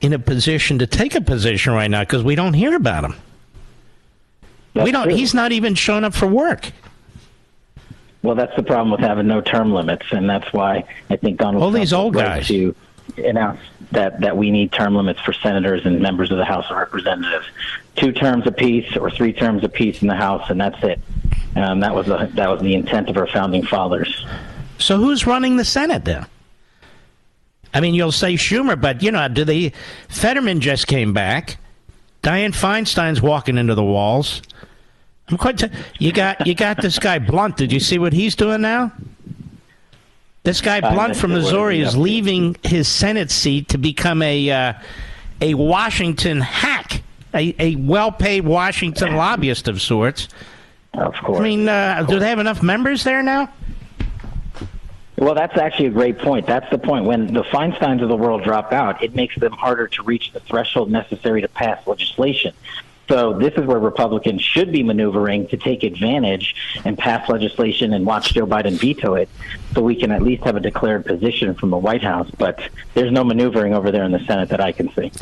in a position to take a position right now because we don't hear about him. He's not even showing up for work. Well, that's the problem with having no term limits, and that's why I think Donald Trump these old guys to announce that we need term limits for senators and members of the House of Representatives. 2 terms apiece or 3 terms apiece in the House, and that's it. That was the intent of our founding fathers. So who's running the Senate then? I mean, you'll say Schumer, but Fetterman just came back. Dianne Feinstein's walking into the walls. I'm quite. You got this guy Blunt. Did you see what he's doing now? This guy Blunt from Missouri is leaving his Senate seat to become a Washington hack, a well-paid Washington lobbyist of sorts. Of course. I mean, do they have enough members there now? Well, that's actually a great point. That's the point. When the Feinsteins of the world drop out, it makes them harder to reach the threshold necessary to pass legislation. So this is where Republicans should be maneuvering to take advantage and pass legislation and watch Joe Biden veto it so we can at least have a declared position from the White House. But there's no maneuvering over there in the Senate that I can see.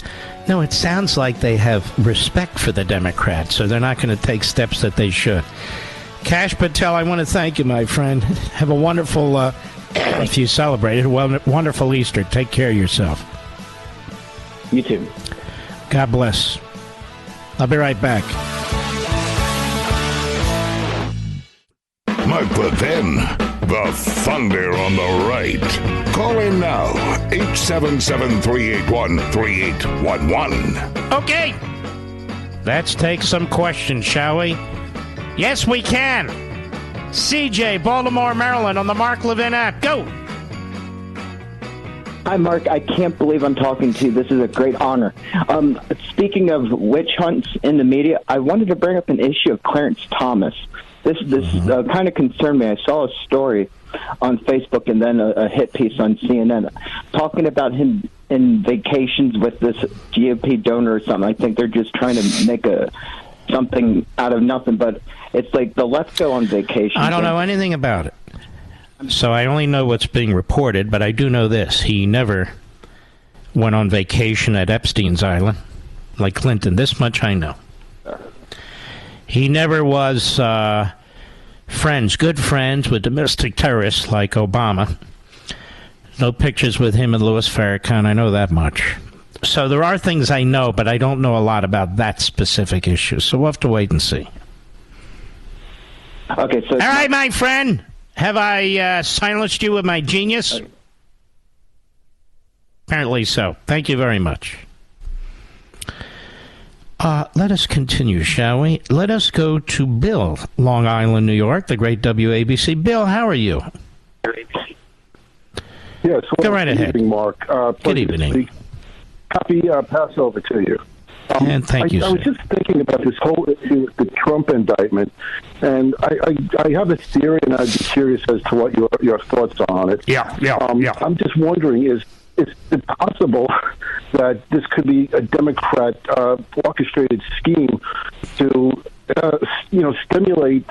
No, it sounds like they have respect for the Democrats, so they're not going to take steps that they should. Kash Patel, I want to thank you, my friend. Have a wonderful, if you celebrate it, wonderful Easter. Take care of yourself. You too. God bless. I'll be right back. Mark the 10, the thunder on the right. Call in now, 877-381-3811. Okay. Let's take some questions, shall we? Yes, we can. CJ, Baltimore, Maryland, on the Mark Levin app. Go. Hi, Mark. I can't believe I'm talking to you. This is a great honor. Speaking of witch hunts in the media, I wanted to bring up an issue of Clarence Thomas. This kind of concerned me. I saw a story on Facebook and then a hit piece on CNN talking about him in vacations with this GOP donor or something. I think they're just trying to make something out of nothing, but it's like the left go on vacation. I don't know anything about it. So I only know what's being reported, but I do know this. He never went on vacation at Epstein's Island like Clinton. This much I know. He never was good friends with domestic terrorists like Obama. No pictures with him and Louis Farrakhan. I know that much. So there are things I know, but I don't know a lot about that specific issue. So we'll have to wait and see. Okay, so all right, my friend. Have I silenced you with my genius? Apparently so. Thank you very much. Let us continue, shall we? Let us go to Bill, Long Island, New York, the great WABC. Bill, how are you? Yes. Go right ahead. Good evening, Mark. Good evening. Happy Passover to you. And thank you, I was just thinking about this whole issue with the Trump indictment, and I have a theory, and I'd be curious as to what your thoughts are on it. Yeah. I'm just wondering, is it possible that this could be a Democrat orchestrated scheme to stimulate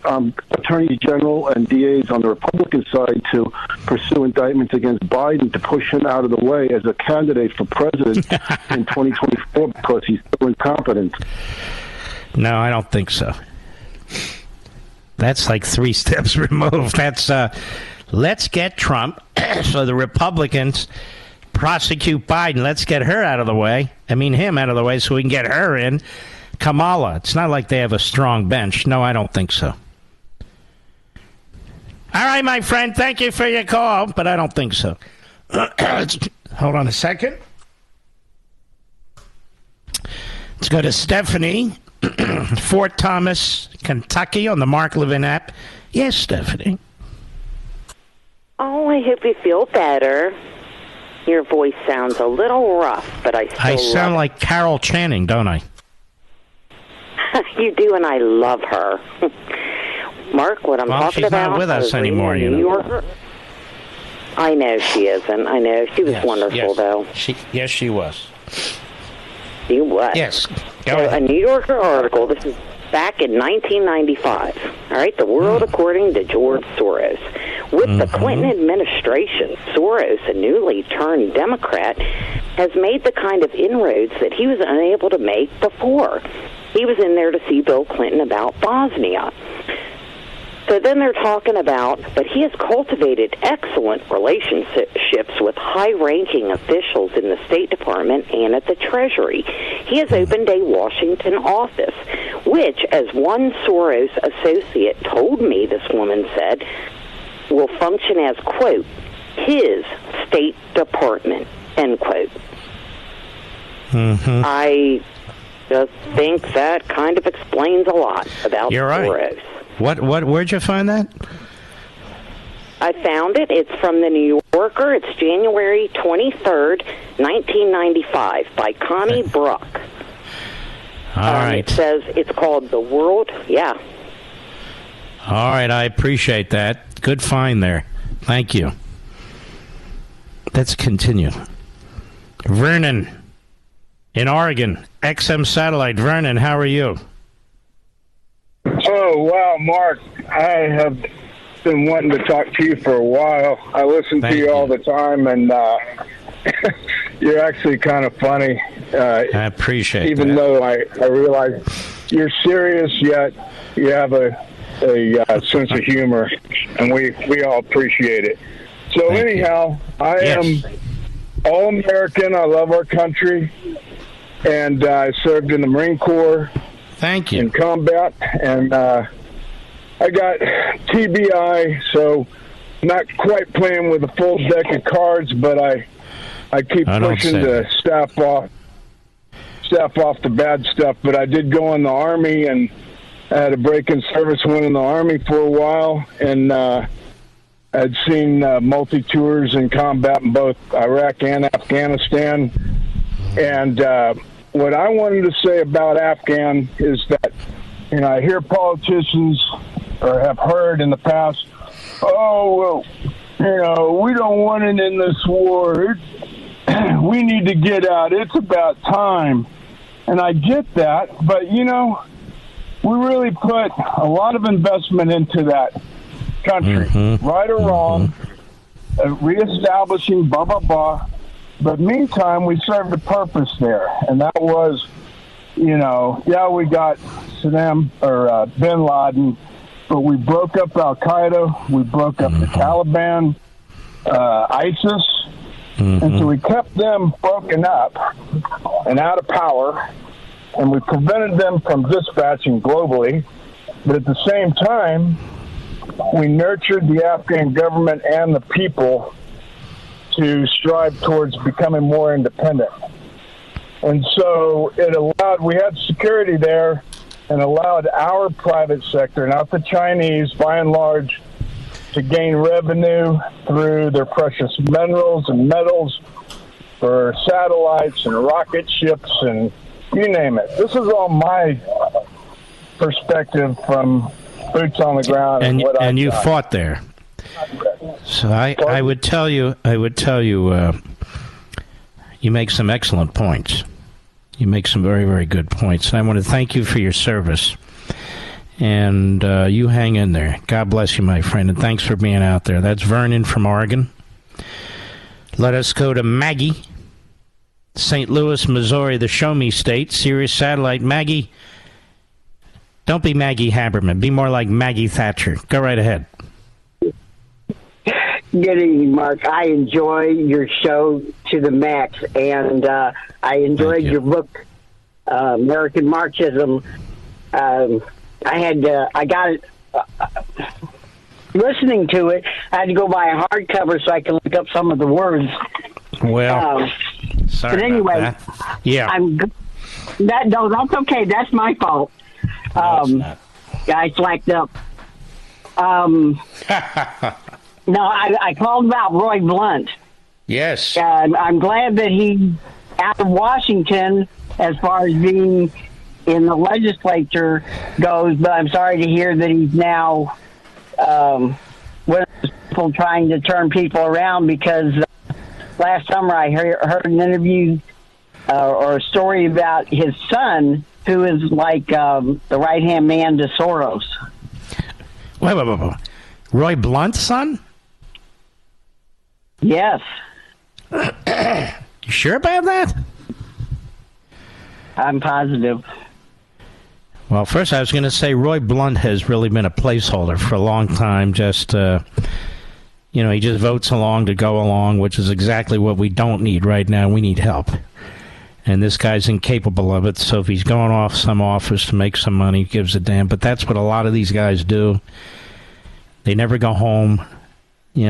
attorneys general and DAs on the Republican side to pursue indictments against Biden to push him out of the way as a candidate for president in 2024 because he's so incompetent? No, I don't think so. That's like 3 steps removed. That's let's get Trump so the Republicans prosecute Biden. Let's get her out of the way. I mean, him out of the way so we can get her in. Kamala. It's not like they have a strong bench. No, I don't think so. All right, my friend. Thank you for your call, but I don't think so. Hold on a second. Let's go to Stephanie, Fort Thomas, Kentucky, on the Mark Levin app. Yes, Stephanie. Oh, I hope you feel better. Your voice sounds a little rough, but I sound like Carol Channing, don't I? You do, and I love her. Mark, what I'm talking about... she's not with us anymore, you know. Yorker. I know she isn't. I know. She was wonderful, though. Yes, she was. She was. Yes. A New Yorker article, this is back in 1995. All right, the world according to George Soros. With the Clinton administration, Soros, a newly turned Democrat, has made the kind of inroads that he was unable to make before. He was in there to see Bill Clinton about Bosnia. So then they're talking about, but he has cultivated excellent relationships with high-ranking officials in the State Department and at the Treasury. He has opened a Washington office, which, as one Soros associate told me, this woman said, will function as, quote, his State Department, end quote. I just think that kind of explains a lot about Soros. Where'd you find that? I found it. It's from the New Yorker. It's January 23rd, 1995, by Connie Bruck. All right. It says it's called The World. Yeah. All right. I appreciate that. Good find there. Thank you. Let's continue. Vernon in Oregon, XM Satellite. Vernon, how are you? Oh, wow, Mark. I have been wanting to talk to you for a while. I listen to you all the time, and you're actually kind of funny. I appreciate even though I realize you're serious, yet you have a sense of humor, and we all appreciate it. So anyhow, I am all-American. I love our country, and I served in the Marine Corps. Thank you. In combat, and I got TBI, so not quite playing with a full deck of cards, but I keep pushing to staff off the bad stuff. But I did go in the Army, and I had a break in service, went in the Army for a while, and I'd seen multi-tours in combat in both Iraq and Afghanistan. And what I wanted to say about Afghan is that, I hear politicians, or have heard in the past, we don't want it in this war. We need to get out. It's about time. And I get that, but, we really put a lot of investment into that country, right or wrong, reestablishing, blah, blah, blah. But meantime, we served a purpose there, and that was, we got Saddam or Bin Laden, but we broke up Al Qaeda, we broke up the Taliban, ISIS, and so we kept them broken up and out of power, and we prevented them from dispatching globally. But at the same time, we nurtured the Afghan government and the people to strive towards becoming more independent. And so we had security there and allowed our private sector, not the Chinese, by and large, to gain revenue through their precious minerals and metals for satellites and rocket ships and you name it. This is all my perspective from boots on the ground. And you fought there. So I would tell you, you make some excellent points. You make some very, very good points. I want to thank you for your service. And you hang in there. God bless you, my friend, and thanks for being out there. That's Vernon from Oregon. Let us go to Maggie, St. Louis, Missouri, the Show Me State, Sirius Satellite. Maggie, don't be Maggie Haberman. Be more like Maggie Thatcher. Go right ahead. Good evening, Mark. I enjoy your show to the max, and I enjoyed your book, American Marxism. I got it. Listening to it, I had to go buy a hardcover so I could look up some of the words. Well, sorry. But anyway, about that. Yeah. That's okay. That's my fault. I slacked up. No, I called about Roy Blunt. Yes. I'm glad that he's out of Washington as far as being in the legislature goes, but I'm sorry to hear that he's now one of those people trying to turn people around, because last summer I heard an interview or a story about his son, who is like the right-hand man to Soros. Wait. Roy Blunt's son? Yes. You sure about that? I'm positive. Well, first I was going to say Roy Blunt has really been a placeholder for a long time. Just, he just votes along to go along, which is exactly what we don't need right now. We need help. And this guy's incapable of it, so if he's going off some office to make some money, he gives a damn. But that's what a lot of these guys do. They never go home. He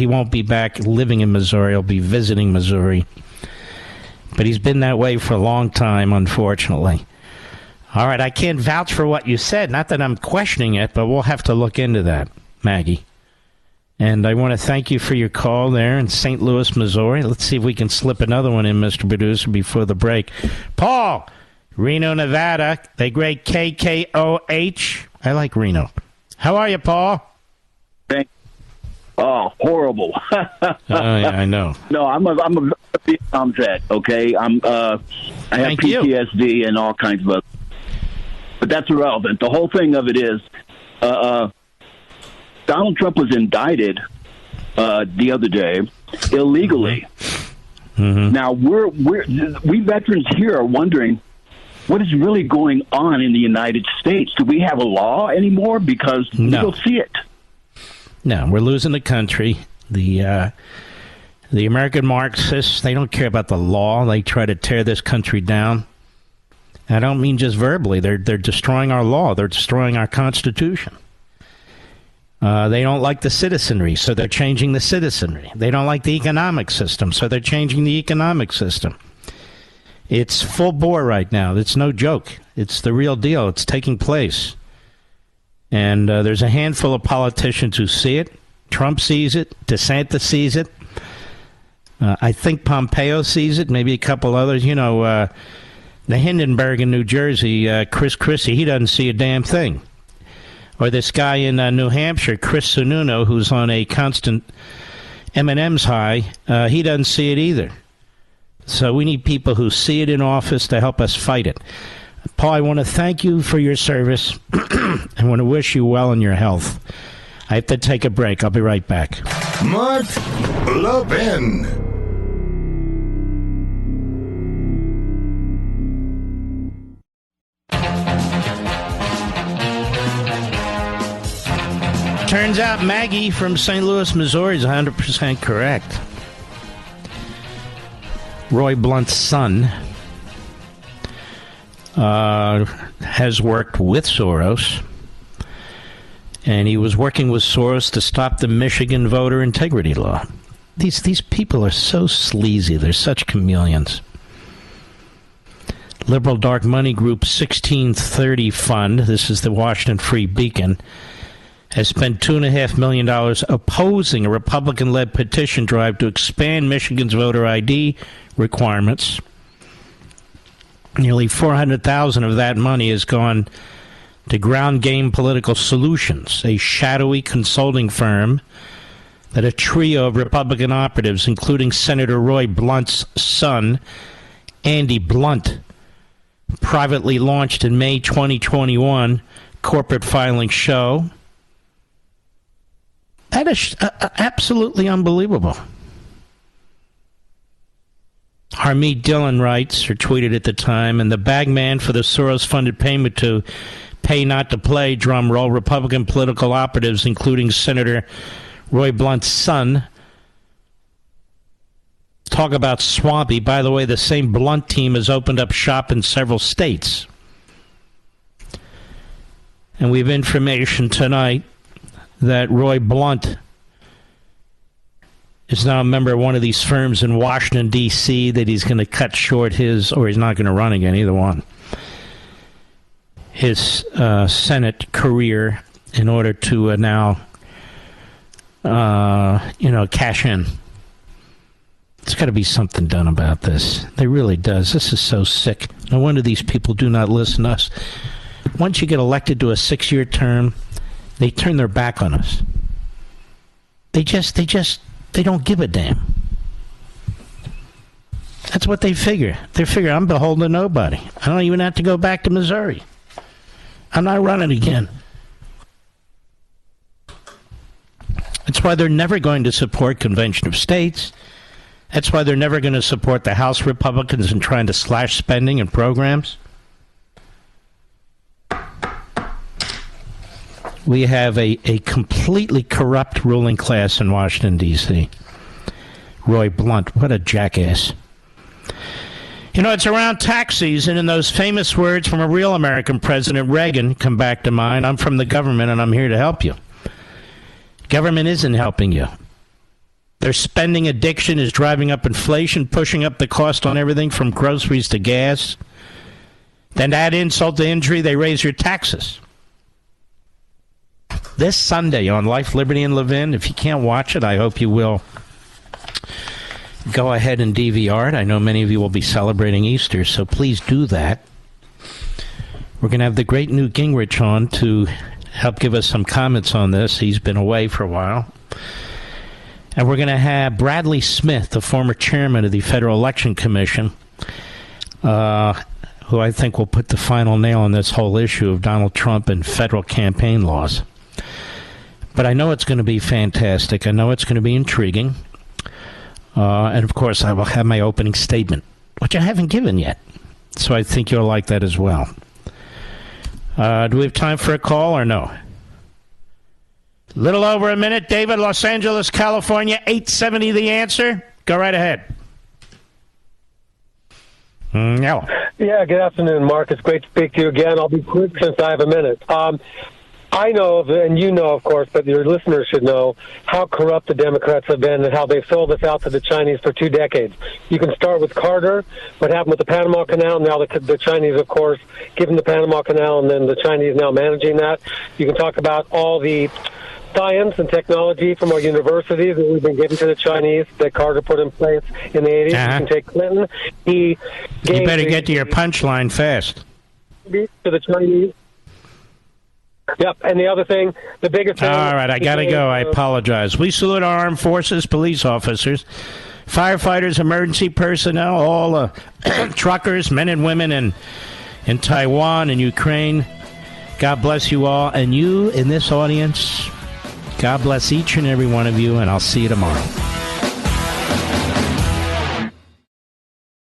won't be back living in Missouri. He'll be visiting Missouri. But he's been that way for a long time, unfortunately. All right, I can't vouch for what you said. Not that I'm questioning it, but we'll have to look into that, Maggie. And I want to thank you for your call there in St. Louis, Missouri. Let's see if we can slip another one in, Mr. Producer, before the break. Paul, Reno, Nevada, the great KKOH. I like Reno. How are you, Paul? Oh, horrible. Oh, yeah, I know. No, I'm a Vietnam vet, okay? I have PTSD and all kinds of other. But that's irrelevant. The whole thing of it is Donald Trump was indicted the other day illegally. Mm-hmm. Now, we veterans here are wondering, what is really going on in the United States? Do we have a law anymore? Because we don't see it. No, we're losing the country. The American Marxists, they don't care about the law. They try to tear this country down. I don't mean just verbally. They're destroying our law. They're destroying our Constitution. They don't like the citizenry, so they're changing the citizenry. They don't like the economic system, so they're changing the economic system. It's full bore right now. It's no joke. It's the real deal. It's taking place. And there's a handful of politicians who see it. Trump sees it. DeSantis sees it. I think Pompeo sees it. Maybe a couple others. The Hindenburg in New Jersey, Chris Christie, he doesn't see a damn thing. Or this guy in New Hampshire, Chris Sununu, who's on a constant M&M's high, he doesn't see it either. So we need people who see it in office to help us fight it. Paul, I want to thank you for your service. I want to wish you well in your health. I have to take a break. I'll be right back. Mark Levin. Turns out Maggie from St. Louis, Missouri is 100% correct. Roy Blunt's son has worked with Soros And he was working with Soros to stop the Michigan voter integrity law. These people are so sleazy. They're such chameleons. Liberal dark money group 1630 Fund, this is the Washington Free Beacon, has spent $2.5 million opposing a Republican-led petition drive to expand Michigan's voter ID requirements. Nearly $400,000 of that money has gone to Ground Game Political Solutions, a shadowy consulting firm that a trio of Republican operatives, including Senator Roy Blunt's son, Andy Blunt, privately launched in May 2021 corporate filing show. That is absolutely unbelievable. Harmeet Dillon writes, or tweeted at the time, and the bagman for the Soros-funded payment to pay not to play, drum roll, Republican political operatives, including Senator Roy Blunt's son. Talk about swampy. By the way, the same Blunt team has opened up shop in several states. And we have information tonight that Roy Blunt is now a member of one of these firms in Washington, D.C., that he's going to cut short his, or he's not going to run again, either one, his Senate career in order to now, cash in. There's got to be something done about this. There really does. This is so sick. No wonder these people do not listen to us. Once you get elected to a 6-year term, they turn their back on us. They don't give a damn. That's what they figure. They figure, I'm beholden to nobody. I don't even have to go back to Missouri. I'm not running again. That's why they're never going to support Convention of States. That's why they're never going to support the House Republicans in trying to slash spending and programs. We have a completely corrupt ruling class in Washington, D.C. Roy Blunt, what a jackass. You know, it's around tax season, and those famous words from a real American president, Reagan, come back to mind. I'm from the government, and I'm here to help you. Government isn't helping you. Their spending addiction is driving up inflation, pushing up the cost on everything from groceries to gas. Then add insult to injury, they raise your taxes. This Sunday on Life, Liberty, and Levin, if you can't watch it, I hope you will go ahead and DVR it. I know many of you will be celebrating Easter, so please do that. We're going to have the great Newt Gingrich on to help give us some comments on this. He's been away for a while. And we're going to have Bradley Smith, the former chairman of the Federal Election Commission, who I think will put the final nail on this whole issue of Donald Trump and federal campaign laws. But I know it's going to be fantastic. I know it's going to be intriguing. And, of course, I will have my opening statement, which I haven't given yet. So I think you'll like that as well. Do we have time for a call or no? Little over a minute. David, Los Angeles, California, 870 The Answer. Go right ahead. No. Yeah, good afternoon, Mark. It's great to speak to you again. I'll be quick since I have a minute. I know, and you know, of course, but your listeners should know how corrupt the Democrats have been and how they've sold us out to the Chinese for 2 decades. You can start with Carter, what happened with the Panama Canal, now the Chinese, of course, given the Panama Canal, and then the Chinese now managing that. You can talk about all the science and technology from our universities that we've been giving to the Chinese that Carter put in place in the 80s. Uh-huh. You can take Clinton. You better get to your punchline fast. To the Chinese. Yep, and the other thing, the biggest thing... All right, I got to go. I apologize. We salute our armed forces, police officers, firefighters, emergency personnel, all truckers, men and women in Taiwan and Ukraine. God bless you all. And you in this audience, God bless each and every one of you, and I'll see you tomorrow.